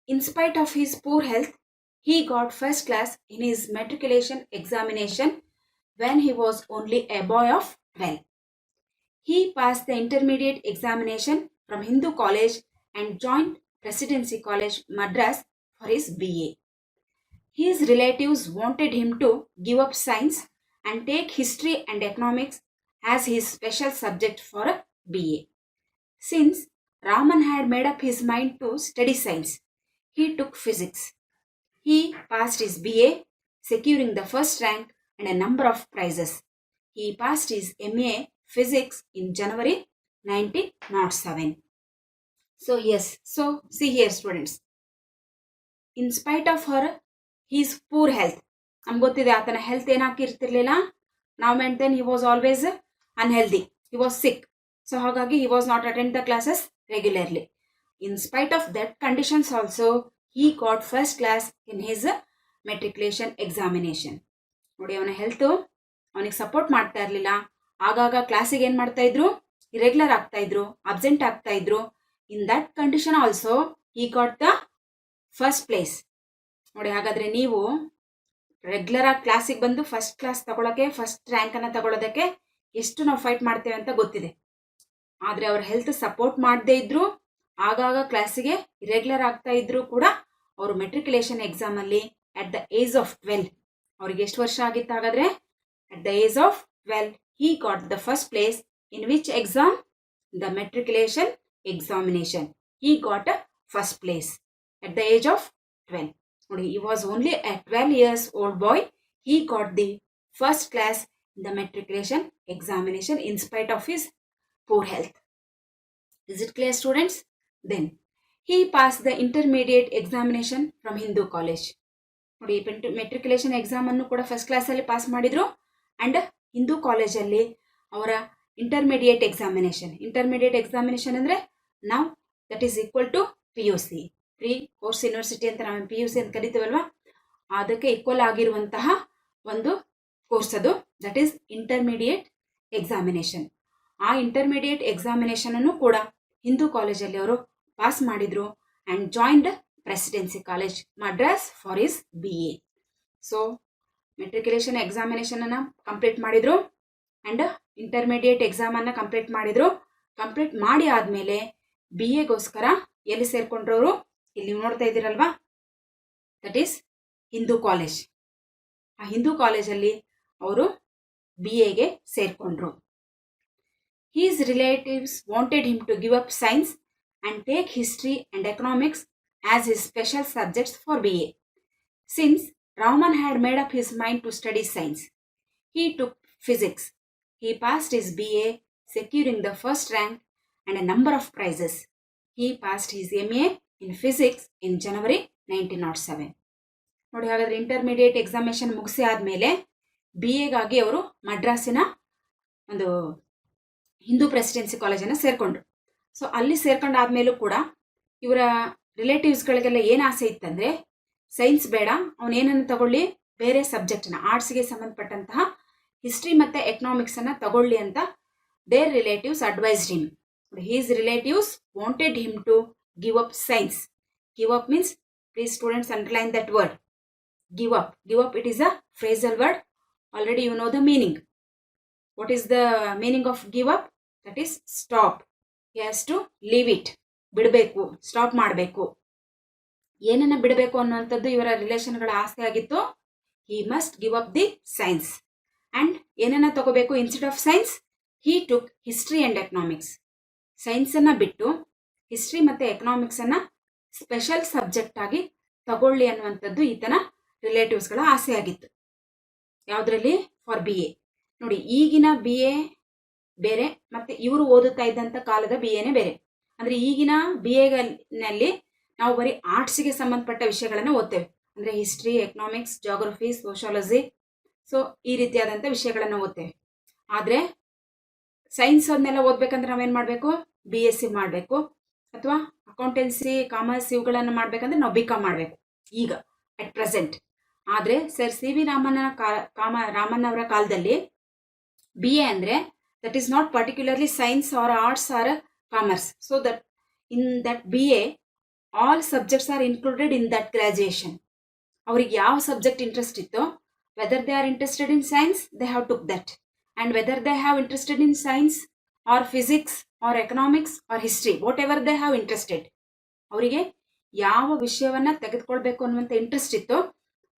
in spite of his poor health, he got first class in his matriculation examination when he was only a boy of 12. He passed the intermediate examination from Hindu College and joined Presidency College, Madras for his BA. His relatives wanted him to give up science and take history and economics as his special subject for a BA. Since Raman had made up his mind to study science, he took physics. He passed his BA, securing the first rank and a number of prizes. He passed his MA Physics in January 1907. So yes, so see here students, in spite of her his poor health, ನಮ್ಗೆ ಗೊತ್ತಿದೆ ಆತನ health ಏನಾಗಿರ್ತಿರ್ಲಿಲ್ಲ, now and then he was always unhealthy, he was sick. So ಹಾಗಾಗಿ he was not attend the classes regularly. In spite of that conditions also he got first class in his matriculation examination. ನೋಡಿ, ಅವನ health ಅವನಿಗೆ support ಮಾಡ್ತಾ ಇರಲಿಲ್ಲ. ಆಗಾಗ ಕ್ಲಾಸಿಗೆ ಏನು ಮಾಡ್ತಾ ಇದ್ರು, ಇರೆಗ್ಯುಲರ್ ಆಗ್ತಾ ಇದ್ರು, ಅಬ್ಸೆಂಟ್ ಆಗ್ತಾ ಇದ್ರು. In that condition also he got the first place. ನೋಡಿ, ಹಾಗಾದರೆ ನೀವು ರೆಗ್ಯುಲರಾಗಿ ಕ್ಲಾಸಿಗೆ ಬಂದು ಫಸ್ಟ್ ಕ್ಲಾಸ್ ತಗೊಳ್ಳೋಕ್ಕೆ, ಫಸ್ಟ್ ರ್ಯಾಂಕನ್ನು ತಗೊಳ್ಳೋದಕ್ಕೆ ಎಷ್ಟು ನಾವು ಫೈಟ್ ಮಾಡ್ತೇವೆ ಅಂತ ಗೊತ್ತಿದೆ. ಆದರೆ ಅವ್ರ ಹೆಲ್ತ್ ಸಪೋರ್ಟ್ ಮಾಡದೇ ಇದ್ದರೂ, ಆಗಾಗ ಕ್ಲಾಸಿಗೆ ರೆಗ್ಯುಲರ್ ಆಗ್ತಾ ಇದ್ದರೂ ಕೂಡ ಅವರು ಮೆಟ್ರಿಕ್ಯುಲೇಷನ್ ಎಕ್ಸಾಮಲ್ಲಿ ಅಟ್ ದ ಏಜ್ ಆಫ್ 12, ಅವ್ರಿಗೆ ಎಷ್ಟು ವರ್ಷ ಆಗಿತ್ತು ಹಾಗಾದರೆ? At the age of 12 he got the first place in which exam? The matriculation examination. He got a first place at the age of 12. ನೋಡಿ, he was only a 12 years old boy. He got the first class in the matriculation examination in spite of his poor health. Is it clear, students? Then he passed the intermediate examination from Hindu college. ನೋಡಿ, matriculation exam ಅನ್ನು ಕೂಡ first ಕ್ಲಾಸಲ್ಲಿ pass ಮಾಡಿದ್ರು. And Hindu ಕಾಲೇಜಲ್ಲಿ ಅವರ intermediate examination ಅಂದರೆ ನಾವು that is equal to PUC, pre course university ಅಂತ ನಾವು PUC ಅಂತ ಕರಿತೀವಲ್ವಾ, ಅದಕ್ಕೆ ಈಕ್ವಲ್ ಆಗಿರುವಂತಹ ಒಂದು ಕೋರ್ಸ್ ಅದು. That is intermediate examination. ಆ ಇಂಟರ್ಮೀಡಿಯೇಟ್ ಎಕ್ಸಾಮಿನೇಷನ್ ಅನ್ನು ಕೂಡ ಹಿಂದೂ ಕಾಲೇಜಲ್ಲಿ ಅವರು ಪಾಸ್ ಮಾಡಿದ್ರು and joined Presidency College Madras for his BA. So matriculation ಎಕ್ಸಾಮಿನೇಷನನ್ನು ಕಂಪ್ಲೀಟ್ ಮಾಡಿದರು ಆ್ಯಂಡ್ ಇಂಟರ್ಮೀಡಿಯೇಟ್ ಎಕ್ಸಾಮನ್ನು ಕಂಪ್ಲೀಟ್ ಮಾಡಿದರು. ಕಂಪ್ಲೀಟ್ ಮಾಡಿ ಆದಮೇಲೆ BAಗೋಸ್ಕರ ಎಲ್ಲಿ ಸೇರಿಕೊಂಡ್ರವರು? ಇಲ್ಲಿ ನೀವು ನೋಡ್ತಾ ಇದ್ದೀರಲ್ವಾ, ದಟ್ ಈಸ್ ಹಿಂದೂ ಕಾಲೇಜ್. ಆ ಹಿಂದೂ ಕಾಲೇಜಲ್ಲಿ ಅವರು BAಗೆ ಸೇರಿಕೊಂಡ್ರು. His relatives wanted him to give up science and take history and economics as his special subjects for BA. Since Raman had made up his mind to study science, he took physics. He passed his BA, securing the first rank and a number of prizes. He passed his MA in physics in January 1907. ನೋಡಿ, ಹಾಗಾದರೆ intermediate examination ಮುಗಿಸಿ ಆದಮೇಲೆ BAಗಾಗಿ ಅವರು ಮಡ್ರಾಸಿನ ಒಂದು Hindu presidency ಕಾಲೇಜನ್ನು ಸೇರಿಕೊಂಡ್ರು. So ಅಲ್ಲಿ ಸೇರ್ಕೊಂಡಾದ್ಮೇಲೂ ಕೂಡ ಇವರ ರಿಲೇಟಿವ್ಸ್ಗಳಿಗೆಲ್ಲ ಏನು ಆಸೆ ಇತ್ತಂದರೆ, ಸೈನ್ಸ್ ಬೇಡ, ಅವನೇನನ್ನು ತಗೊಳ್ಳಿ, ಬೇರೆ ಸಬ್ಜೆಕ್ಟನ್ನ, ಆರ್ಟ್ಸ್ಗೆ ಸಂಬಂಧಪಟ್ಟಂತಹ ಹಿಸ್ಟ್ರಿ ಮತ್ತು ಎಕನಾಮಿಕ್ಸನ್ನು ತಗೊಳ್ಳಿ ಅಂತ their relatives advised him. His relatives wanted him to give up science. Give up means, please students underline that word, give up. Give up, it is a phrasal word. Already you know the meaning. What is the meaning of give up? That is stop. He has to leave it. ಬಿಡಬೇಕು, stop ಮಾಡಬೇಕು. ಏನನ್ನ ಬಿಡಬೇಕು ಅನ್ನುವಂಥದ್ದು ಇವರ ರಿಲೇಷನ್ಗಳ ಆಸೆ ಆಗಿತ್ತು. He must give up the science. And ಏನನ್ನ ತಗೋಬೇಕು? Instead of science he took history and economics. ಸೈನ್ಸನ್ನು ಬಿಟ್ಟು ಹಿಸ್ಟ್ರಿ ಮತ್ತು ಎಕನಾಮಿಕ್ಸನ್ನು ಸ್ಪೆಷಲ್ ಸಬ್ಜೆಕ್ಟ್ ಆಗಿ ತಗೊಳ್ಳಿ ಅನ್ನುವಂಥದ್ದು ಈತನ ರಿಲೇಟಿವ್ಸ್ಗಳ ಆಸೆ ಆಗಿತ್ತು. ಯಾವುದರಲ್ಲಿ? For BA. ನೋಡಿ, ಈಗಿನ BA ಬೇರೆ ಮತ್ತು ಇವರು ಓದುತ್ತಾ ಇದ್ದಂಥ ಕಾಲದ BAನೇ ಬೇರೆ. ಅಂದರೆ ಈಗಿನ BAನಲ್ಲಿ ನಾವು ಬರೀ ಆರ್ಟ್ಸಿಗೆ ಸಂಬಂಧಪಟ್ಟ ವಿಷಯಗಳನ್ನು ಓದ್ತೇವೆ. ಅಂದರೆ history, economics, geography, sociology, so ಈ ರೀತಿಯಾದಂಥ ವಿಷಯಗಳನ್ನು ಓದ್ತೇವೆ. ಆದರೆ ಸೈನ್ಸ್ ಅದನ್ನೆಲ್ಲ ಓದಬೇಕಂದ್ರೆ ನಾವೇನು ಮಾಡಬೇಕು? BSc ಮಾಡಬೇಕು, ಅಥವಾ ಅಕೌಂಟೆನ್ಸಿ, ಕಾಮರ್ಸ್ ಇವುಗಳನ್ನು ಮಾಡಬೇಕಂದ್ರೆ ನಾವು BCom ಮಾಡಬೇಕು ಈಗ ಅಟ್ ಪ್ರೆಸೆಂಟ್. ಆದರೆ ಸರ್ CV ರಾಮನ್ ಅವರ ಕಾಲದಲ್ಲಿ BA ಅಂದರೆ that is not particularly science or arts or commerce. So that in that BA, all subjects are included in that graduation. ಅವ್ರಿಗೆ ಯಾವ ಸಬ್ಜೆಕ್ಟ್ ಇಂಟ್ರೆಸ್ಟ್ ಇತ್ತೋ, whether they are interested in science, they have took that. And whether they have interested in science or physics or economics or history, whatever they have interested, ಅವರಿಗೆ ಯಾವ ವಿಷಯವನ್ನು ತೆಗೆದುಕೊಳ್ಬೇಕು ಅನ್ನುವಂಥ interest ಇತ್ತೋ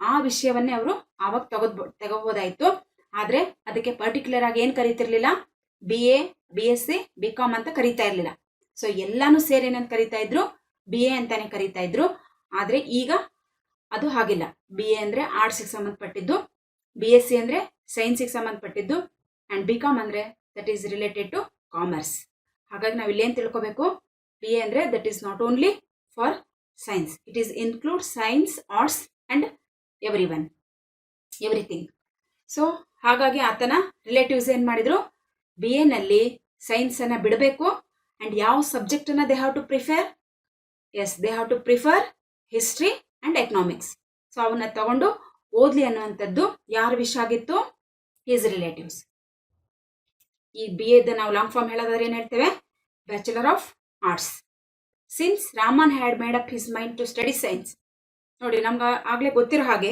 ಆ ವಿಷಯವನ್ನೇ ಅವರು ಆವಾಗ ತಗೋಬೋದಾಯಿತು. ಆದರೆ ಅದಕ್ಕೆ ಪರ್ಟಿಕ್ಯುಲರ್ ಆಗಿ ಏನು ಕರೀತಿರ್ಲಿಲ್ಲ? BA, BSc, BCom ಅಂತ ಕರೀತಾ ಇರಲಿಲ್ಲ. ಸೊ ಎಲ್ಲಾನು ಸೇರಿ ಏನಂತ ಕರೀತಾ ಇದ್ರು? BA ಅಂತಾನೆ ಕರೀತಾ ಇದ್ರು. ಆದರೆ ಈಗ ಅದು ಹಾಗಿಲ್ಲ. BA ಅಂದರೆ ಆರ್ಟ್ಸಿಗೆ ಸಂಬಂಧಪಟ್ಟಿದ್ದು, BSc ಅಂದರೆ ಸೈನ್ಸಿಗೆ ಸಂಬಂಧಪಟ್ಟಿದ್ದು, ಆ್ಯಂಡ್ BCom ಅಂದರೆ that is related to commerce. ಹಾಗಾಗಿ ನಾವು ಇಲ್ಲೇನು ತಿಳ್ಕೊಬೇಕು? BA ಅಂದರೆ that is not only for science, it is include science, arts and everything. So ಹಾಗಾಗಿ ಆತನ ರಿಲೇಟಿವ್ಸ್ ಏನು ಮಾಡಿದರು? BAನಲ್ಲಿ ಸೈನ್ಸನ್ನು ಬಿಡಬೇಕು ಆ್ಯಂಡ್ ಯಾವ ಸಬ್ಜೆಕ್ಟನ್ನು they have to prefer? Yes, they have to prefer history and economics. So ಅವನ್ನ ತಗೊಂಡು ಓದಲಿ ಅನ್ನುವಂಥದ್ದು ಯಾರ ವಿಷಯ ಆಗಿತ್ತು? His relatives. ಈ BAದ ನಾವು ಲಾಂಗ್ ಫಾರ್ಮ್ ಹೇಳೋದಾದ್ರೆ ಏನು ಹೇಳ್ತೇವೆ? Bachelor of arts. Since Raman had made up his mind to study science. ನೋಡಿ, ನಮ್ಗೆ ಆಗಲೇ ಗೊತ್ತಿರೋ ಹಾಗೆ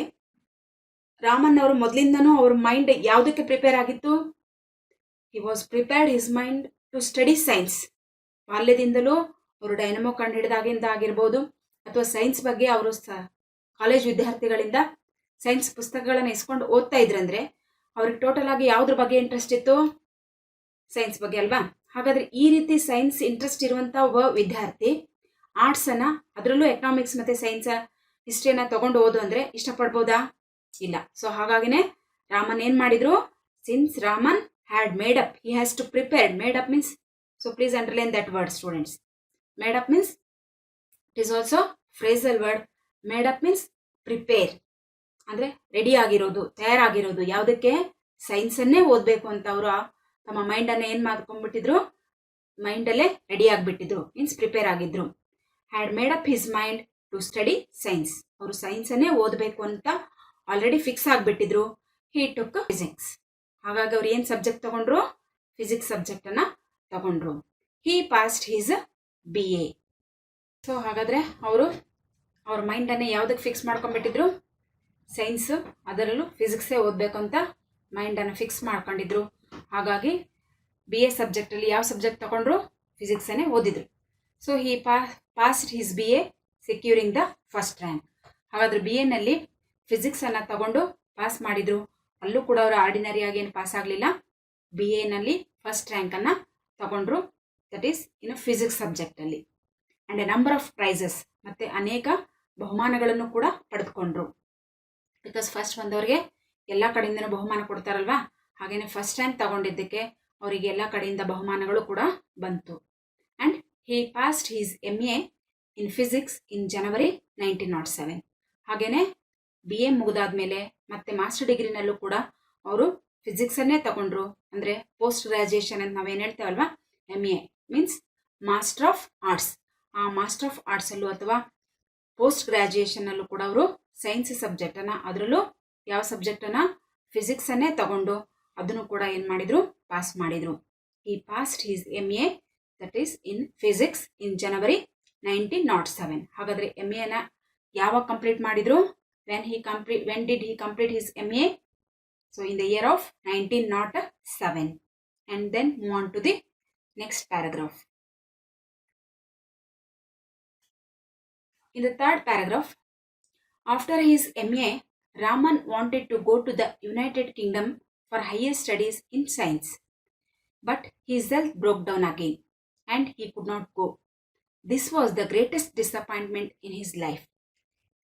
ರಾಮನ್ ಅವರು ಮೊದಲಿಂದನೂ ಅವ್ರ ಮೈಂಡ್ ಯಾವುದಕ್ಕೆ ಪ್ರಿಪೇರ್ ಆಗಿತ್ತು? He was prepared his mind to study science. ಬಾಲ್ಯದಿಂದಲೂ ಅವರು ಡೈನಮೋ ಕಂಡು ಹಿಡಿದಾಗಿಂದ ಆಗಿರ್ಬೋದು, ಅಥವಾ ಸೈನ್ಸ್ ಬಗ್ಗೆ ಅವರು ಕಾಲೇಜ್ ವಿದ್ಯಾರ್ಥಿಗಳಿಂದ ಸೈನ್ಸ್ ಪುಸ್ತಕಗಳನ್ನು ಇಸ್ಕೊಂಡು ಓದ್ತಾ ಇದ್ರಂದ್ರೆ ಅವ್ರಿಗೆ ಟೋಟಲ್ ಆಗಿ ಯಾವುದ್ರ ಬಗ್ಗೆ ಇಂಟ್ರೆಸ್ಟ್ ಇತ್ತು? ಸೈನ್ಸ್ ಬಗ್ಗೆ ಅಲ್ವಾ? ಹಾಗಾದ್ರೆ ಈ ರೀತಿ ಸೈನ್ಸ್ ಇಂಟ್ರೆಸ್ಟ್ ಇರುವಂತ ಒಬ್ಬ ವಿದ್ಯಾರ್ಥಿ ಆರ್ಟ್ಸನ್ನು, ಅದರಲ್ಲೂ ಎಕನಾಮಿಕ್ಸ್ ಮತ್ತೆ ಸೈನ್ಸ್ ಹಿಸ್ಟ್ರಿಯನ್ನ ತಗೊಂಡು ಓದು ಅಂದ್ರೆ ಇಷ್ಟಪಡ್ಬೋದಾ? ಇಲ್ಲ. ಸೊ ಹಾಗಾಗಿನೇ ರಾಮನ್ ಏನ್ ಮಾಡಿದ್ರು? Since Raman had made up, he has to prepared. Made up means, so please underline that word students. Made up means it is also phrasal word. Made up means prepare ಅಂದ್ರೆ ready ಆಗಿರೋದು, ತಯಾರಾಗಿರೋದು. ಯಾವುದಕ್ಕೆ? Science ಅನ್ನೇ ಓದ್ಬೇಕು ಅಂತ ಅವರು ತಮ್ಮ mind ಅನ್ನ ಏನ್ ಮಾಡ್ಕೊಂಡ್ಬಿಟ್ಟಿದ್ರು? ಮೈಂಡ್ ಅಲ್ಲೇ ರೆಡಿ ಆಗ್ಬಿಟ್ಟಿದ್ರು, ಮೀನ್ಸ್ ಪ್ರಿಪೇರ್ ಆಗಿದ್ರು. Had made up his mind to study science. ಅವರು ಸೈನ್ಸ್ ಅನ್ನೇ ಓದಬೇಕು ಅಂತ ಆಲ್ರೆಡಿ ಫಿಕ್ಸ್ ಆಗ್ಬಿಟ್ಟಿದ್ರು. He took physics. ಹಾಗಾಗಿ ಅವ್ರು ಏನ್ ಸಬ್ಜೆಕ್ಟ್ ತಗೊಂಡ್ರು? ಫಿಸಿಕ್ಸ್ ಸಬ್ಜೆಕ್ಟ್ ಅನ್ನ ತಗೊಂಡ್ರು. He passed his BA. So ಹಾಗಾದ್ರೆ ಅವರು ಅವ್ರ ಮೈಂಡ್ ಅನ್ನೇ ಯಾವುದಕ್ಕೆ ಫಿಕ್ಸ್ ಮಾಡ್ಕೊಂಡ್ಬಿಟ್ಟಿದ್ರು? ಸೈನ್ಸ್, ಅದರಲ್ಲೂ ಫಿಸಿಕ್ಸೇ ಓದಬೇಕು ಅಂತ ಮೈಂಡನ್ನು ಫಿಕ್ಸ್ ಮಾಡ್ಕೊಂಡಿದ್ರು. ಹಾಗಾಗಿ BA ಸಬ್ಜೆಕ್ಟಲ್ಲಿ ಯಾವ ಸಬ್ಜೆಕ್ಟ್ ತಗೊಂಡ್ರು? ಫಿಸಿಕ್ಸನ್ನೇ ಓದಿದ್ರು. So he passed his BA securing the first rank. ಹಾಗಾದ್ರೆ BAನಲ್ಲಿ ಫಿಸಿಕ್ಸನ್ನು ತಗೊಂಡು ಪಾಸ್ ಮಾಡಿದ್ರು. ಅಲ್ಲೂ ಕೂಡ ಅವರು ಆರ್ಡಿನರಿ ಆಗಿ ಏನು ಪಾಸ್ ಆಗಲಿಲ್ಲ. BAನಲ್ಲಿ ಫಸ್ಟ್ ರ್ಯಾಂಕನ್ನು ತಗೊಂಡ್ರು, ದಟ್ ಈಸ್ ಇನ್ನು ಫಿಸಿಕ್ಸ್ ಸಬ್ಜೆಕ್ಟಲ್ಲಿ. And a number of prizes, ಮತ್ತು ಅನೇಕ ಬಹುಮಾನಗಳನ್ನು ಕೂಡ ಪಡೆದುಕೊಂಡ್ರು. ಬಿಕಾಸ್ ಫಸ್ಟ್ ಬಂದವ್ರಿಗೆ ಎಲ್ಲ ಕಡೆಯಿಂದನೂ ಬಹುಮಾನ ಕೊಡ್ತಾರಲ್ವಾ, ಹಾಗೇನೆ ಫಸ್ಟ್ ರ್ಯಾಂಕ್ ತಗೊಂಡಿದ್ದಕ್ಕೆ ಅವರಿಗೆ ಎಲ್ಲ ಕಡೆಯಿಂದ ಬಹುಮಾನಗಳು ಕೂಡ ಬಂತು. And he passed his MA in physics in January 1907. ಹಾಗೇನೆ BA ಮುಗಿದಾದ್ಮೇಲೆ ಮತ್ತೆ ಮಾಸ್ಟರ್ ಡಿಗ್ರಿನಲ್ಲೂ ಕೂಡ ಅವರು ಫಿಸಿಕ್ಸನ್ನೇ ತಗೊಂಡ್ರು. ಅಂದರೆ ಪೋಸ್ಟ್ ಗ್ರಾಜುಯೇಷನ್ ಅಂತ ನಾವೇನು ಹೇಳ್ತೇವಲ್ವಾ, MA means master of arts. ಆ ಮಾಸ್ಟರ್ ಆಫ್ ಆರ್ಟ್ಸಲ್ಲೂ ಅಥವಾ ಪೋಸ್ಟ್ ಗ್ರಾಜುಯೇಷನ್ನಲ್ಲೂ ಕೂಡ ಅವರು ಸೈನ್ಸ್ ಸಬ್ಜೆಕ್ಟನ್ನು, ಅದರಲ್ಲೂ ಯಾವ ಸಬ್ಜೆಕ್ಟನ್ನು? ಫಿಸಿಕ್ಸನ್ನೇ ತಗೊಂಡು ಅದನ್ನು ಕೂಡ ಏನು ಮಾಡಿದ್ರು? ಪಾಸ್ ಮಾಡಿದ್ರು. He passed his MA that is in physics in January 1907. ಹಾಗಾದರೆ MAನ ಯಾವಾಗ ಕಂಪ್ಲೀಟ್ ಮಾಡಿದ್ರು? when did he complete his MA? So in the year of 1907. And then move on to the next paragraph. In the third paragraph, after his MA, Raman wanted to go to the United Kingdom for higher studies in science. But his health broke down again and he could not go. This was the greatest disappointment in his life.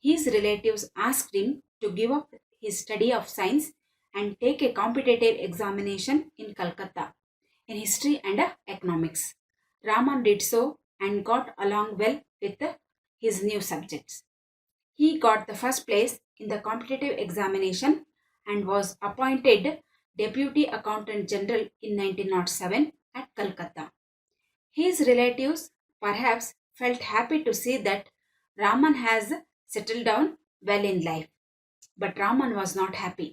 His relatives asked him to give up his study of science and take a competitive examination in Calcutta in history and economics. Raman did so and got along well with his new subjects. He got the first place in the competitive examination and was appointed Deputy Accountant General in 1907 at Calcutta. His relatives perhaps felt happy to see that Raman has settled down well in life. But Raman was not happy.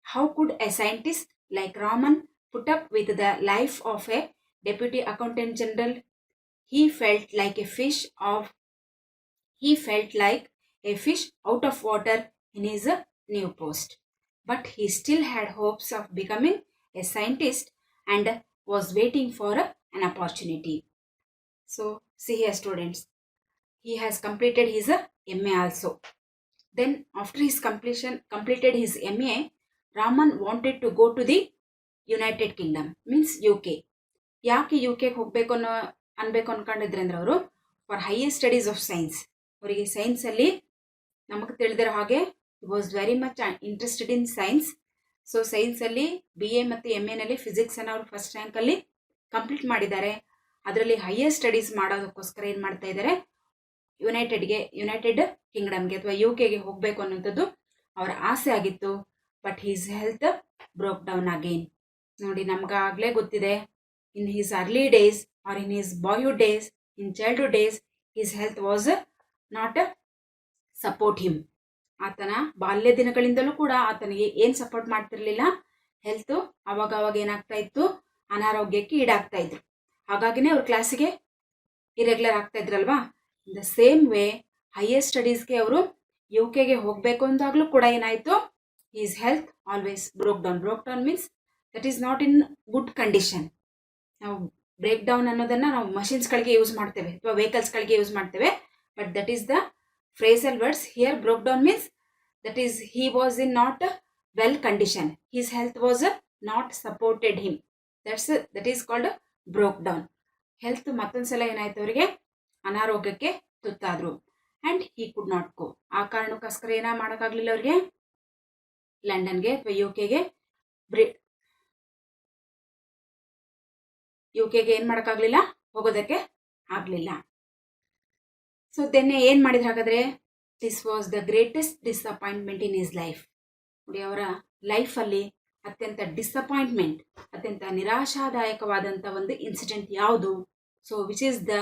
How could a scientist like Raman put up with the life of a Deputy Accountant General? He felt like a fish out of water in his new post. But he still had hopes of becoming a scientist and was waiting for an opportunity. So see here students, he has completed his MA also. Then after his completed his MA, Raman wanted to go to the United Kingdom, means UK. ಯಾಕೆ UK ಹೋಗಬೇಕು ಅನ್ಬೇಕು ಅನ್ಕೊಂಡಿದ್ರೆ ಅಂದ್ರೆ ಅವರು for higher studies of science. ಅವರಿಗೆ ಸೈನ್ಸಲ್ಲಿ ನಮಗೆ ತಿಳಿದಿರೋ ಹಾಗೆ was very much interested in science. So ಸೈನ್ಸಲ್ಲಿ BA ಮತ್ತು MAನಲ್ಲಿ ಫಿಸಿಕ್ಸನ್ನು ಅವರು ಫಸ್ಟ್ ರ್ಯಾಂಕಲ್ಲಿ ಕಂಪ್ಲೀಟ್ ಮಾಡಿದ್ದಾರೆ. ಅದರಲ್ಲಿ ಹೈಯರ್ ಸ್ಟಡೀಸ್ ಮಾಡೋದಕ್ಕೋಸ್ಕರ ಏನು ಮಾಡ್ತಾ ಇದ್ದಾರೆ? ಯುನೈಟೆಡ್ ಕಿಂಗ್ಡಮ್ಗೆ ಅಥವಾ UKಗೆ ಹೋಗಬೇಕು ಅನ್ನೋಂಥದ್ದು ಅವರ ಆಸೆ ಆಗಿತ್ತು. But his health broke down again. ನೋಡಿ, ನಮ್ಗಾಗಲೇ ಗೊತ್ತಿದೆ, in his early days or in his boyhood days, in childhood days, his health was not support him. ಆತನ ಬಾಲ್ಯ ದಿನಗಳಿಂದಲೂ ಕೂಡ ಆತನಿಗೆ ಏನು ಸಪೋರ್ಟ್ ಮಾಡ್ತಿರ್ಲಿಲ್ಲ? ಹೆಲ್ತು ಅವಾಗ ಏನಾಗ್ತಾ ಇತ್ತು? ಅನಾರೋಗ್ಯಕ್ಕೆ ಈಡಾಗ್ತಾ ಇದ್ರು. ಹಾಗಾಗಿನೇ ಅವ್ರ ಕ್ಲಾಸಿಗೆ ಇರೆಗ್ಯುಲರ್ ಆಗ್ತಾ ಇದ್ರಲ್ವಾ, in the same way higher ಸ್ಟಡೀಸ್ಗೆ ಅವರು UK ಹೋಗಬೇಕು ಅಂದಾಗಲೂ ಕೂಡ ಏನಾಯಿತು, his health always broke down means that is not in good condition. ನಾವು ಬ್ರೇಕ್ ಡೌನ್ ಅನ್ನೋದನ್ನು ನಾವು ಮಷಿನ್ಸ್ಗಳಿಗೆ ಯೂಸ್ ಮಾಡ್ತೇವೆ ಅಥವಾ ವೆಹಿಕಲ್ಸ್ಗಳಿಗೆ ಯೂಸ್ ಮಾಡ್ತೇವೆ, but that is the phrasal words here. Broke down means that is he was in not well condition, his health was not supported him, that is called broke down. Health ಮತ್ತೊಂದ್ಸಲ ಏನಾಯ್ತು, ಅವರಿಗೆ ಅನಾರೋಗ್ಯಕ್ಕೆ ತುತ್ತಾದ್ರು and he could not go. ಆ ಕಾರಣಕ್ಕೋಸ್ಕರ ಏನ ಮಾಡೋಕ್ಕಾಗಲಿಲ್ಲ ಅವರಿಗೆ ಲಂಡನ್ಗೆ ಅಥವಾ ಯುಕೆಗೆ ಏನು ಮಾಡೋಕ್ಕಾಗಲಿಲ್ಲ, ಹೋಗೋದಕ್ಕೆ ಆಗಲಿಲ್ಲ. ಸೊ ದೆನ್ನೆ ಏನು ಮಾಡಿದ್ರು ಹಾಗಾದರೆ, this was the greatest disappointment in his life. ನೋಡಿ, ಅವರ ಲೈಫಲ್ಲಿ ಅತ್ಯಂತ ಡಿಸಪಾಯಿಂಟ್ಮೆಂಟ್, ಅತ್ಯಂತ ನಿರಾಶಾದಾಯಕವಾದಂಥ ಒಂದು ಇನ್ಸಿಡೆಂಟ್ ಯಾವುದು? So which is the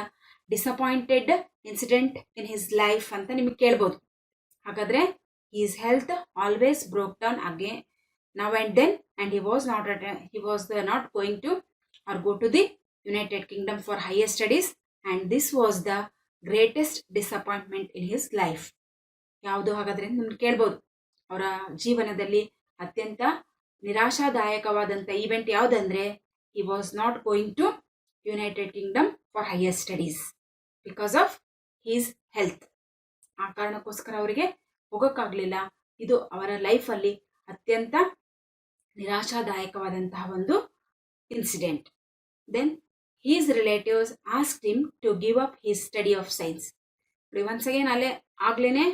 disappointed incident in his life ಅಂತ ನಿಮಗೆ ಕೇಳ್ಬೋದು. ಹಾಗಾದರೆ his health always broke down again now and then and he was not going to or go to the United Kingdom for higher studies, and this was the greatest disappointment in his life. ಯಾವುದು ಹಾಗಾದರೆ ನಿಮ್ಗೆ ಕೇಳ್ಬೋದು. ಅವರ ಜೀವನದಲ್ಲಿ ಅತ್ಯಂತ ನಿರಾಶಾದಾಯಕವಾದಂಥ event ಯಾವುದಂದರೆ, he was not going to United Kingdom for higher studies because of his health. ಆ ಕಾರಣಕ್ಕೋಸ್ಕರ ಅವರಿಗೆ ಹೋಗೋಕ್ಕಾಗಲಿಲ್ಲ. ಇದು ಅವರ ಲೈಫಲ್ಲಿ ಅತ್ಯಂತ ನಿರಾಶಾದಾಯಕವಾದಂತಹ ಒಂದು incident. Then his relatives asked him to give up his study of science. Once again ಆಗ್ಲೇ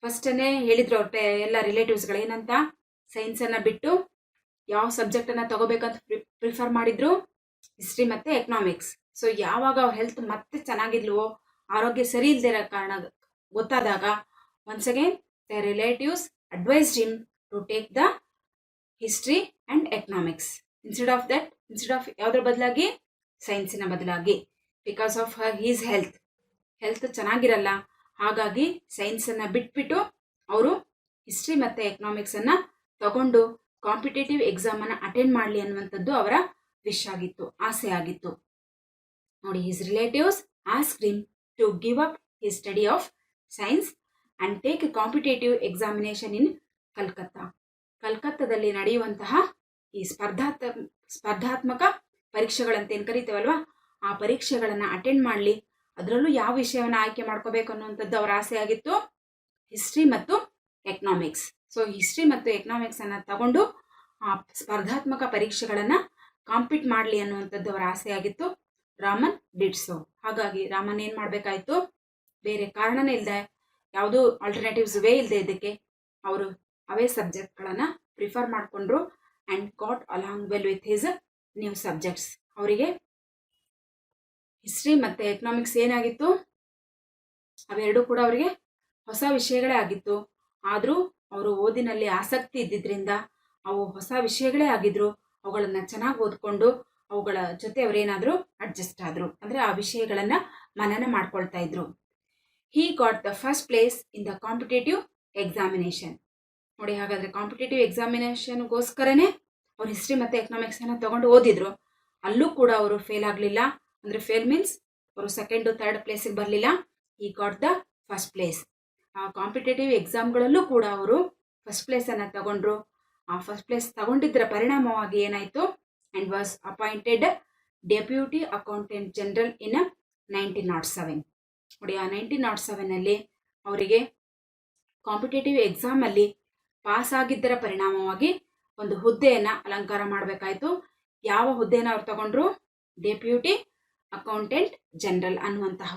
ಫಸ್ಟನ್ನೇ ಹೇಳಿದ್ರು ಅವ್ರ ಎಲ್ಲ ರಿಲೇಟಿವ್ಸ್ಗಳು ಏನಂತ, ಸೈನ್ಸನ್ನು ಬಿಟ್ಟು ಯಾವ ಸಬ್ಜೆಕ್ಟನ್ನು ತಗೋಬೇಕಂತ ಪ್ರಿಫರ್ ಮಾಡಿದ್ರು, ಹಿಸ್ಟ್ರಿ ಮತ್ತು ಎಕನಾಮಿಕ್ಸ್. ಸೊ ಯಾವಾಗ ಅವ್ರ ಹೆಲ್ತ್ ಮತ್ತೆ ಚೆನ್ನಾಗಿದ್ಲೋ, ಆರೋಗ್ಯ ಸರಿ ಇಲ್ಲದೆ ಇರೋ ಕಾರಣ ಗೊತ್ತಾದಾಗ once again the relatives advised him to take the history and economics instead of ಯಾವುದ್ರ ಬದಲಾಗಿ, ಸೈನ್ಸಿನ ಬದಲಾಗಿ. ಬಿಕಾಸ್ ಆಫ್ ಹೀಸ್ ಹೆಲ್ತ್ ಚೆನ್ನಾಗಿರಲ್ಲ, ಹಾಗಾಗಿ ಸೈನ್ಸನ್ನು ಬಿಟ್ಬಿಟ್ಟು ಅವರು ಹಿಸ್ಟ್ರಿ ಮತ್ತು ಎಕನಾಮಿಕ್ಸನ್ನು ತಗೊಂಡು ಕಾಂಪಿಟೇಟಿವ್ ಎಕ್ಸಾಮನ್ನು ಅಟೆಂಡ್ ಮಾಡಲಿ ಅನ್ನುವಂಥದ್ದು ಅವರ ವಿಶ್ ಆಗಿತ್ತು, ಆಸೆ ಆಗಿತ್ತು. ನೋಡಿ, his relatives asked him to give up his study of science and take a competitive examination in ಕಲ್ಕತ್ತಾದಲ್ಲಿ ನಡೆಯುವಂತಹ ಈ ಸ್ಪರ್ಧಾತ್ಮಕ ಪರೀಕ್ಷೆಗಳಂತ ಏನು ಕರಿತೇವಲ್ವಾ, ಆ ಪರೀಕ್ಷೆಗಳನ್ನು ಅಟೆಂಡ್ ಮಾಡಲಿ, ಅದರಲ್ಲೂ ಯಾವ ವಿಷಯವನ್ನು ಆಯ್ಕೆ ಮಾಡ್ಕೋಬೇಕು ಅನ್ನುವಂಥದ್ದು ಅವರ ಆಸೆ ಆಗಿತ್ತು, ಹಿಸ್ಟ್ರಿ ಮತ್ತು ಎಕನಾಮಿಕ್ಸ್. ಸೊ ಹಿಸ್ಟ್ರಿ ಮತ್ತು ಎಕನಾಮಿಕ್ಸನ್ನು ತಗೊಂಡು ಆ ಸ್ಪರ್ಧಾತ್ಮಕ ಪರೀಕ್ಷೆಗಳನ್ನು ಕಾಂಪೀಟ್ ಮಾಡಲಿ ಅನ್ನುವಂಥದ್ದು ಅವರ ಆಸೆ ಆಗಿತ್ತು. Raman did so. ಹಾಗಾಗಿ ರಾಮನ್ ಏನು ಮಾಡಬೇಕಾಯಿತು, ಬೇರೆ ಕಾರಣನೇ ಇಲ್ಲದೆ, ಯಾವುದೂ ಆಲ್ಟರ್ನೇಟಿವ್ಸ್ ವೇ ಇಲ್ಲದೆ ಇದಕ್ಕೆ ಅವರು ಅವೇ ಸಬ್ಜೆಕ್ಟ್ಗಳನ್ನು ಪ್ರಿಫರ್ ಮಾಡಿಕೊಂಡ್ರು and got along well with his new subjects. ಅವರಿಗೆ ಹಿಸ್ಟ್ರಿ ಮತ್ತು ಎಕನಾಮಿಕ್ಸ್ ಏನಾಗಿತ್ತು, ಅವೆರಡೂ ಕೂಡ ಅವರಿಗೆ ಹೊಸ ವಿಷಯಗಳೇ ಆಗಿತ್ತು. ಆದರೂ ಅವರು ಓದಿನಲ್ಲಿ ಆಸಕ್ತಿ ಇದ್ದಿದ್ದರಿಂದ ಅವು ಹೊಸ ವಿಷಯಗಳೇ ಆಗಿದ್ರು. ಅವುಗಳನ್ನು ಚೆನ್ನಾಗಿ ಓದ್ಕೊಂಡು ಅವುಗಳ ಜೊತೆ ಅವರೇನಾದರೂ ಅಡ್ಜಸ್ಟ್ ಆದರು, ಅಂದರೆ ಆ ವಿಷಯಗಳನ್ನು ಮನನ ಮಾಡ್ಕೊಳ್ತಾ ಇದ್ರು. He got the first place in the competitive examination. ನೋಡಿ, ಹಾಗಾದರೆ ಕಾಂಪಿಟೇಟಿವ್ ಎಕ್ಸಾಮಿನೇಷನ್ಗೋಸ್ಕರನೇ ಅವ್ರು ಹಿಸ್ಟ್ರಿ ಮತ್ತು ಎಕನಾಮಿಕ್ಸನ್ನು ತೊಗೊಂಡು ಓದಿದ್ರು. ಅಲ್ಲೂ ಕೂಡ ಅವರು ಫೇಲ್ ಆಗಲಿಲ್ಲ. ಅಂದರೆ ಫೇಲ್ ಮೀನ್ಸ್ ಅವರು ಸೆಕೆಂಡು ಥರ್ಡ್ ಪ್ಲೇಸಿಗೆ ಬರಲಿಲ್ಲ. ಈ ಗಾಟ್ ದ ಫಸ್ಟ್ ಪ್ಲೇಸ್. ಆ ಕಾಂಪಿಟೇಟಿವ್ ಎಕ್ಸಾಮ್ಗಳಲ್ಲೂ ಕೂಡ ಅವರು ಫಸ್ಟ್ ಪ್ಲೇಸನ್ನು ತಗೊಂಡ್ರು. ಆ ಫಸ್ಟ್ ಪ್ಲೇಸ್ ತಗೊಂಡಿದ್ದರ ಪರಿಣಾಮವಾಗಿ ಏನಾಯಿತು, and was appointed deputy accountant general in 1907. ನೋಡಿ, ಆ 1907ನಲ್ಲಿ ಅವರಿಗೆ ಕಾಂಪಿಟೇಟಿವ್ ಎಕ್ಸಾಮಲ್ಲಿ ಪಾಸ್ ಆಗಿದ್ದರ ಪರಿಣಾಮವಾಗಿ ಒಂದು ಹುದ್ದೆಯನ್ನು ಅಲಂಕಾರ ಮಾಡಬೇಕಾಯಿತು. ಯಾವ ಹುದ್ದೆಯನ್ನು ಅವ್ರು ತಗೊಂಡ್ರು, ಡೆಪ್ಯೂಟಿ ಅಕೌಂಟೆಂಟ್ ಜನರಲ್ ಅನ್ನುವಂತಹ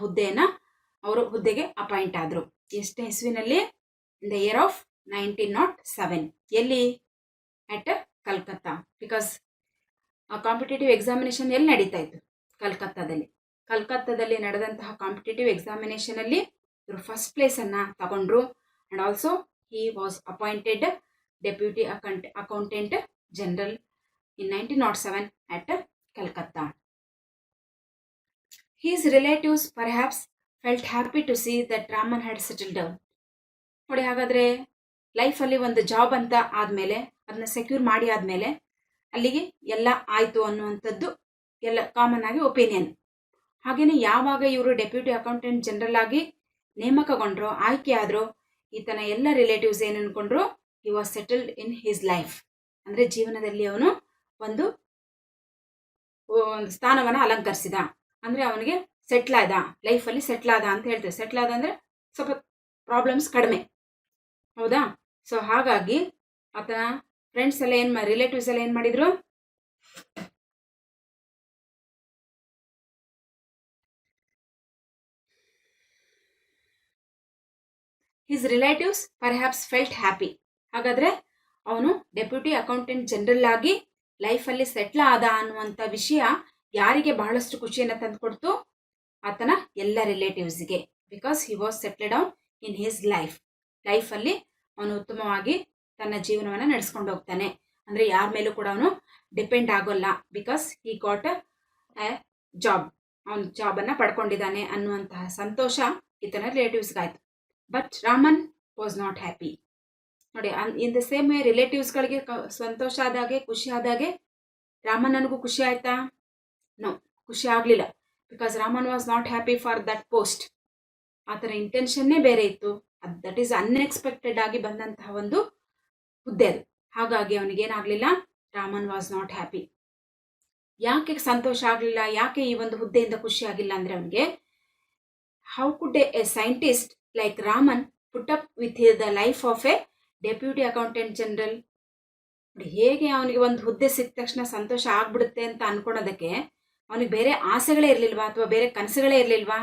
ಹುದ್ದೆಗೆ ಅಪಾಯಿಂಟ್ ಆದರು. ಎಷ್ಟನೇ ಇಸ್ವಿನಲ್ಲಿ, ಇನ್ ದ ಇಯರ್ ಆಫ್ 1907. ಎಲ್ಲಿ, ಅಟ್ ಕಲ್ಕತ್ತಾ. ಬಿಕಾಸ್ ಆ ಕಾಂಪಿಟೇಟಿವ್ ಎಕ್ಸಾಮಿನೇಷನ್ ಎಲ್ಲಿ ನಡೀತಾ ಇತ್ತು, ಕಲ್ಕತ್ತಾದಲ್ಲಿ ನಡೆದಂತಹ ಕಾಂಪಿಟೇಟಿವ್ ಎಕ್ಸಾಮಿನೇಷನಲ್ಲಿ ಇವರು ಫಸ್ಟ್ ಪ್ಲೇಸನ್ನು ತಗೊಂಡ್ರು. And also he was appointed deputy accountant general in 1907 at Calcutta. His relatives perhaps felt happy to see that Raman had settled down. ನೋಡಿ, ಹಾಗಾದರೆ ಲೈಫಲ್ಲಿ ಒಂದು ಜಾಬ್ ಅಂತ ಆದಮೇಲೆ, ಅದನ್ನ ಸೆಕ್ಯೂರ್ ಮಾಡಿ ಆದಮೇಲೆ ಅಲ್ಲಿಗೆ ಎಲ್ಲ ಆಯಿತು ಅನ್ನುವಂಥದ್ದು ಎಲ್ಲ ಕಾಮನ್ ಆಗಿ ಒಪಿನಿಯನ್. ಹಾಗೆಯೇ ಯಾವಾಗ ಇವರು ಡೆಪ್ಯೂಟಿ ಅಕೌಂಟೆಂಟ್ ಜನರಲ್ ಆಗಿ ನೇಮಕಗೊಂಡ್ರು, ಆಯ್ಕೆ ಆದ್ರು, ಈತನ ಎಲ್ಲ ರಿಲೇಟಿವ್ಸ್ ಏನು ಅನ್ಕೊಂಡ್ರು, he was settled in his life. ಅಂದ್ರೆ ಜೀವನದಲ್ಲಿ ಅವನು ಒಂದು ಸ್ಥಾನವನ್ನ ಅಲಂಕರಿಸಿದ, ಅಂದ್ರೆ ಅವನಿಗೆ ಸೆಟ್ಲ್ ಆದ, ಲೈಫಲ್ಲಿ ಸೆಟ್ಲ್ ಆದ ಅಂತ ಹೇಳ್ತೇವೆ. ಸೆಟ್ಲ್ ಆದ ಅಂದ್ರೆ ಸ್ವಲ್ಪ ಪ್ರಾಬ್ಲಮ್ಸ್ ಕಡಿಮೆ, ಹೌದಾ? ಸೊ ಹಾಗಾಗಿ ಆತನ ಫ್ರೆಂಡ್ಸ್ ಎಲ್ಲ ರಿಲೇಟಿವ್ಸ್ ಎಲ್ಲ ಏನ್ ಮಾಡಿದ್ರು, his relatives perhaps felt happy. ಹಾಗಾದ್ರೆ ಅವನು ಡೆಪ್ಯೂಟಿ ಅಕೌಂಟೆಂಟ್ ಜನರಲ್ ಆಗಿ ಲೈಫಲ್ಲಿ ಸೆಟ್ಲ್ ಆದ ಅನ್ನುವಂಥ ವಿಷಯ ಯಾರಿಗೆ ಬಹಳಷ್ಟು ಖುಷಿಯನ್ನು ತಂದುಕೊಡ್ತು? ಆತನ ಎಲ್ಲ ರಿಲೇಟಿವ್ಸ್ಗೆ. Because he was settle down in his ಲೈಫಲ್ಲಿ ಅವನು ಉತ್ತಮವಾಗಿ ತನ್ನ ಜೀವನವನ್ನು ನಡೆಸ್ಕೊಂಡು ಹೋಗ್ತಾನೆ. ಅಂದರೆ ಯಾರ ಮೇಲೂ ಕೂಡ ಅವನು ಡಿಪೆಂಡ್ ಆಗೋಲ್ಲ. Because he got a job, ಅವನು ಜಾಬನ್ನು ಪಡ್ಕೊಂಡಿದ್ದಾನೆ ಅನ್ನುವಂತಹ ಸಂತೋಷ ಈತನ ರಿಲೇಟಿವ್ಸ್ಗಾಯ್ತು. But Raman was not happy. ನೋಡಿ, ಇನ್ ದ ಸೇಮ್ ವೇ ರಿಲೇಟಿವ್ಸ್ಗಳಿಗೆ ಸಂತೋಷ ಆದಾಗೆ, ಖುಷಿ ಆದಾಗೆ ರಾಮನ್ ನನಗೂ ಖುಷಿ ಆಯ್ತಾ? ನೋ, ಖುಷಿ ಆಗಲಿಲ್ಲ. Because Raman was not happy for that post. ಆತನ ಇಂಟೆನ್ಷನ್ನೇ ಬೇರೆ ಇತ್ತು. ದಟ್ ಈಸ್ ಅನ್ಎಕ್ಸ್ಪೆಕ್ಟೆಡ್ ಆಗಿ ಬಂದಂತಹ ಒಂದು ಹುದ್ದೆ ಅದು. ಹಾಗಾಗಿ ಅವನಿಗೇನಾಗಲಿಲ್ಲ, ರಾಮನ್ ವಾಸ್ ನಾಟ್ ಹ್ಯಾಪಿ. ಯಾಕೆ ಸಂತೋಷ ಆಗಲಿಲ್ಲ, ಯಾಕೆ ಈ ಒಂದು ಹುದ್ದೆಯಿಂದ ಖುಷಿ ಆಗಿಲ್ಲ ಅಂದರೆ ಅವನಿಗೆ, how could a scientist like Raman put up with the life of a deputy accountant general. ಹೇಗೆ ಅವನಿಗೆ ಒಂದು ಹುದ್ದೆ ಸಿಕ್ಕ ತಕ್ಷಣ ಸಂತೋಷ ಆಗ್ಬಿಡುತ್ತೆ ಅಂತ ಅನ್ಕೊಳೋದಕ್ಕೆ ಅವನಿಗೆ ಬೇರೆ ಆಸೆಗಳೇ ಇರಲಿಲ್ವಾ, ಅಥವಾ ಬೇರೆ ಕನಸುಗಳೇ ಇರಲಿಲ್ವಾ?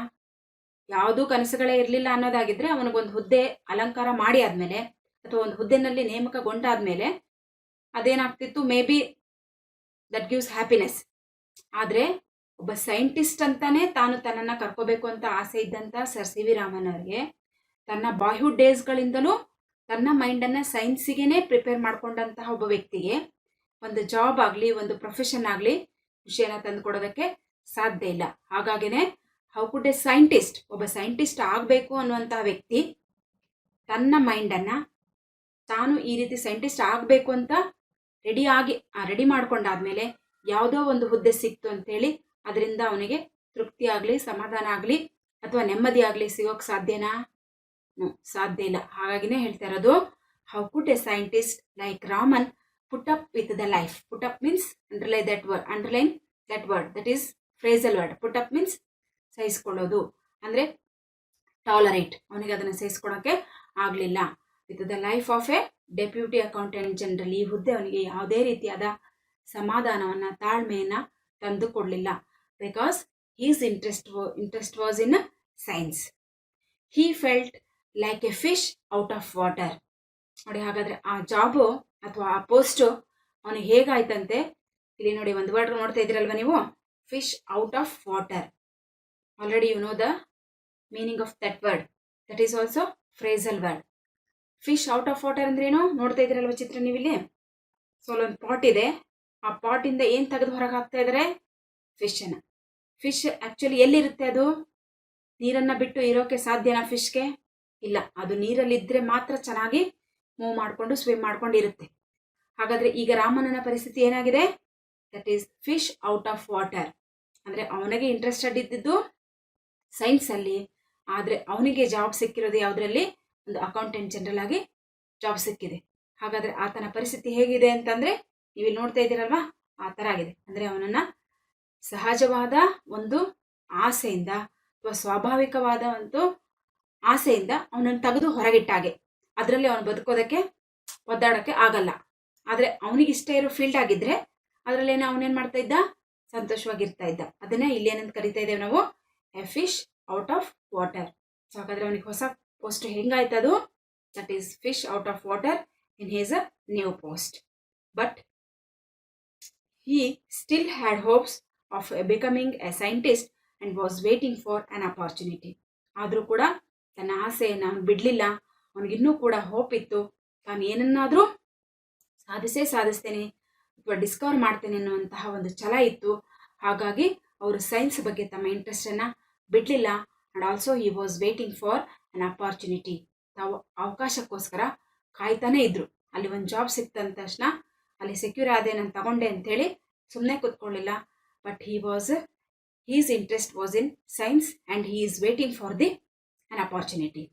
ಯಾವುದೂ ಕನಸುಗಳೇ ಇರಲಿಲ್ಲ ಅನ್ನೋದಾಗಿದ್ರೆ ಅವನಿಗೊಂದು ಹುದ್ದೆ ಅಲಂಕಾರ ಮಾಡಿ ಆದಮೇಲೆ, ಅಥವಾ ಒಂದು ಹುದ್ದೆನಲ್ಲಿ ನೇಮಕಗೊಂಡಾದ್ಮೇಲೆ ಅದೇನಾಗ್ತಿತ್ತು, maybe that gives happiness. ಆದರೆ ಒಬ್ಬ ಸೈಂಟಿಸ್ಟ್ ಅಂತಾನೆ ತಾನು ತನ್ನನ್ನು ಕರ್ಕೋಬೇಕು ಅಂತ ಆಸೆ ಇದ್ದಂಥ ಸರ್ ಸಿ ವಿ ರಾಮನ್ ಅವರಿಗೆ ತನ್ನ ಬಾಯ್ಹುಡ್ ಡೇಸ್ಗಳಿಂದಲೂ ತನ್ನ ಮೈಂಡನ್ನು ಸೈನ್ಸಿಗೆ ಪ್ರಿಪೇರ್ ಮಾಡ್ಕೊಂಡಂತಹ ಒಬ್ಬ ವ್ಯಕ್ತಿಗೆ ಒಂದು ಜಾಬ್ ಆಗಲಿ, ಒಂದು ಪ್ರೊಫೆಷನ್ ಆಗಲಿ ಖುಷಿಯನ್ನು ತಂದು ಕೊಡೋದಕ್ಕೆ ಸಾಧ್ಯ ಇಲ್ಲ. ಹಾಗಾಗಿನೇ ಹೌ ಕುಡ್ ಎ ಸೈಂಟಿಸ್ಟ್, ಒಬ್ಬ ಸೈಂಟಿಸ್ಟ್ ಆಗಬೇಕು ಅನ್ನುವಂತಹ ವ್ಯಕ್ತಿ ತನ್ನ ಮೈಂಡನ್ನು ತಾನು ಈ ರೀತಿ ಸೈಂಟಿಸ್ಟ್ ಆಗಬೇಕು ಅಂತ ರೆಡಿ ಮಾಡ್ಕೊಂಡಾದ್ಮೇಲೆ ಯಾವುದೋ ಒಂದು ಹುದ್ದೆ ಸಿಕ್ತು ಅಂತೇಳಿ ಅದರಿಂದ ಅವನಿಗೆ ತೃಪ್ತಿ ಆಗಲಿ, ಸಮಾಧಾನ ಆಗಲಿ, ಅಥವಾ ನೆಮ್ಮದಿ ಆಗಲಿ ಸಿಗೋಕ್ಕೆ ಸಾಧ್ಯನಾ? ಸಾಧ್ಯ ಇಲ್ಲ. ಹಾಗಾಗಿನೇ ಹೇಳ್ತಾ ಇರೋದು, how could a scientist like Raman put up with the life. Put up means underline that word, that is phrasal word. Put up means ಸಹಿಸ್ಕೊಳ್ಳೋದು, ಅಂದರೆ ಟಾಲರೇಟ್. ಅವನಿಗೆ ಅದನ್ನು ಸಹಿಸ್ಕೊಳಕ್ಕೆ ಆಗಲಿಲ್ಲ. With the life of a deputy accountant general, ಈ ಹುದ್ದೆ ಅವನಿಗೆ ಯಾವುದೇ ರೀತಿಯಾದ ಸಮಾಧಾನವನ್ನು, ತಾಳ್ಮೆಯನ್ನು ತಂದು ಕೊಡಲಿಲ್ಲ. Because his interest was in science. He felt like a fish out of water. ನೋಡಿ, ಹಾಗಾದರೆ ಆ ಜಾಬು ಅಥವಾ ಆ ಪೋಸ್ಟು ಅವನಿಗೆ ಹೇಗಾಯ್ತಂತೆ? ಇಲ್ಲಿ ನೋಡಿ, ಒಂದು ವರ್ಡ್ ನೋಡ್ತಾ ಇದ್ದೀರಲ್ವ ನೀವು, fish out of water. Already you know the meaning of that word. That is also phrasal word. Fish out of water ಅಂದ್ರೆ ಏನು ನೋಡ್ತಾ ಇದ್ದೀರಲ್ವ ಚಿತ್ರ ನೀವಿಲ್ಲಿ? ಸೊ ಅಲ್ಲೊಂದು ಪಾಟ್ ಇದೆ, ಆ ಪಾಟಿಂದ ಏನು ತೆಗೆದು ಹೊರಗೆ ಹಾಕ್ತಾ ಇದ್ದಾರೆ? ಫಿಶನ್ನು. ಫಿಶ್ ಆ್ಯಕ್ಚುಲಿ ಎಲ್ಲಿರುತ್ತೆ? ಅದು ನೀರನ್ನು ಬಿಟ್ಟು ಇರೋಕ್ಕೆ ಸಾಧ್ಯನಾ ಫಿಶ್ಗೆ? ಇಲ್ಲ, ಅದು ನೀರಲ್ಲಿದ್ದರೆ ಮಾತ್ರ ಚೆನ್ನಾಗಿ ಮೂವ್ ಮಾಡಿಕೊಂಡು ಸ್ವಿಮ್ ಮಾಡ್ಕೊಂಡು ಇರುತ್ತೆ. ಹಾಗಾದರೆ ಈಗ ರಾಮನನ ಪರಿಸ್ಥಿತಿ ಏನಾಗಿದೆ? That is fish out of water. ಅಂದರೆ ಅವನಿಗೆ ಇಂಟ್ರೆಸ್ಟೆಡ್ ಇದ್ದಿದ್ದು ಸೈನ್ಸಲ್ಲಿ, ಆದರೆ ಅವನಿಗೆ ಜಾಬ್ ಸಿಕ್ಕಿರೋದು ಯಾವುದರಲ್ಲಿ? ಒಂದು ಅಕೌಂಟೆಂಟ್ ಜನರಲ್ ಆಗಿ ಜಾಬ್ ಸಿಕ್ಕಿದೆ. ಹಾಗಾದರೆ ಆತನ ಪರಿಸ್ಥಿತಿ ಹೇಗಿದೆ ಅಂತಂದರೆ ನೀವಿಲ್ಲಿ ನೋಡ್ತಾ ಇದ್ದೀರಲ್ವಾ, ಆ ಥರ ಆಗಿದೆ. ಅಂದರೆ ಅವನನ್ನು ಸಹಜವಾದ ಒಂದು ಆಸೆಯಿಂದ ಅಥವಾ ಸ್ವಾಭಾವಿಕವಾದ ಒಂದು ಆಸೆಯಿಂದ ಅವನನ್ನು ತೆಗೆದು ಹೊರಗಿಟ್ಟಾಗೆ. ಅದರಲ್ಲಿ ಅವನು ಬದುಕೋದಕ್ಕೆ, ಒದ್ದಾಡೋಕ್ಕೆ ಆಗಲ್ಲ. ಆದರೆ ಅವನಿಗೆ ಇಷ್ಟ ಇರೋ ಫೀಲ್ಡ್ ಆಗಿದ್ದರೆ ಅದರಲ್ಲೇನೋ ಅವನೇನು ಮಾಡ್ತಾ ಇದ್ದ? ಸಂತೋಷವಾಗಿರ್ತಾ ಇದ್ದ. ಅದನ್ನೇ ಇಲ್ಲೇನಂತ ಕರಿತಾ ಇದ್ದೇವೆ ನಾವು? A fish out of water. So ಹಾಗಾದರೆ ಅವನಿಗೆ ಹೊಸ ಪೋಸ್ಟ್ ಹೆಂಗಾಯ್ತದು? That is fish out of water in his a new post. But he still had hopes of becoming a scientist and was waiting for an opportunity. ಆದರೂ ಕೂಡ ತನ್ನ ಆಸೆಯನ್ನು ಅವನು ಬಿಡಲಿಲ್ಲ. ಅವನಿಗಿನ್ನೂ ಕೂಡ ಹೋಪ್ ಇತ್ತು, ತಾನು ಏನನ್ನಾದರೂ ಸಾಧಿಸ್ತೇನೆ ಅಥವಾ ಡಿಸ್ಕವರ್ ಮಾಡ್ತೇನೆ ಅನ್ನುವಂತಹ ಒಂದು ಛಲ ಇತ್ತು. ಹಾಗಾಗಿ ಅವರು ಸೈನ್ಸ್ ಬಗ್ಗೆ ತಮ್ಮ ಇಂಟ್ರೆಸ್ಟನ್ನು ಬಿಡಲಿಲ್ಲ. And also he was waiting for an opportunity. ತಾವು ಅವಕಾಶಕ್ಕೋಸ್ಕರ ಕಾಯ್ತಾನೇ ಇದ್ರು. ಅಲ್ಲಿ ಒಂದು ಜಾಬ್ ಸಿಕ್ತಂದ ತಕ್ಷಣ ಅಲ್ಲಿ ಸೆಕ್ಯೂರ್ ಆದೆ, ನಾನು ತಗೊಂಡೆ ಅಂಥೇಳಿ ಸುಮ್ಮನೆ ಕೂತ್ಕೊಳ್ಳಿಲ್ಲ. But he was his interest was in science and he is waiting for an opportunity.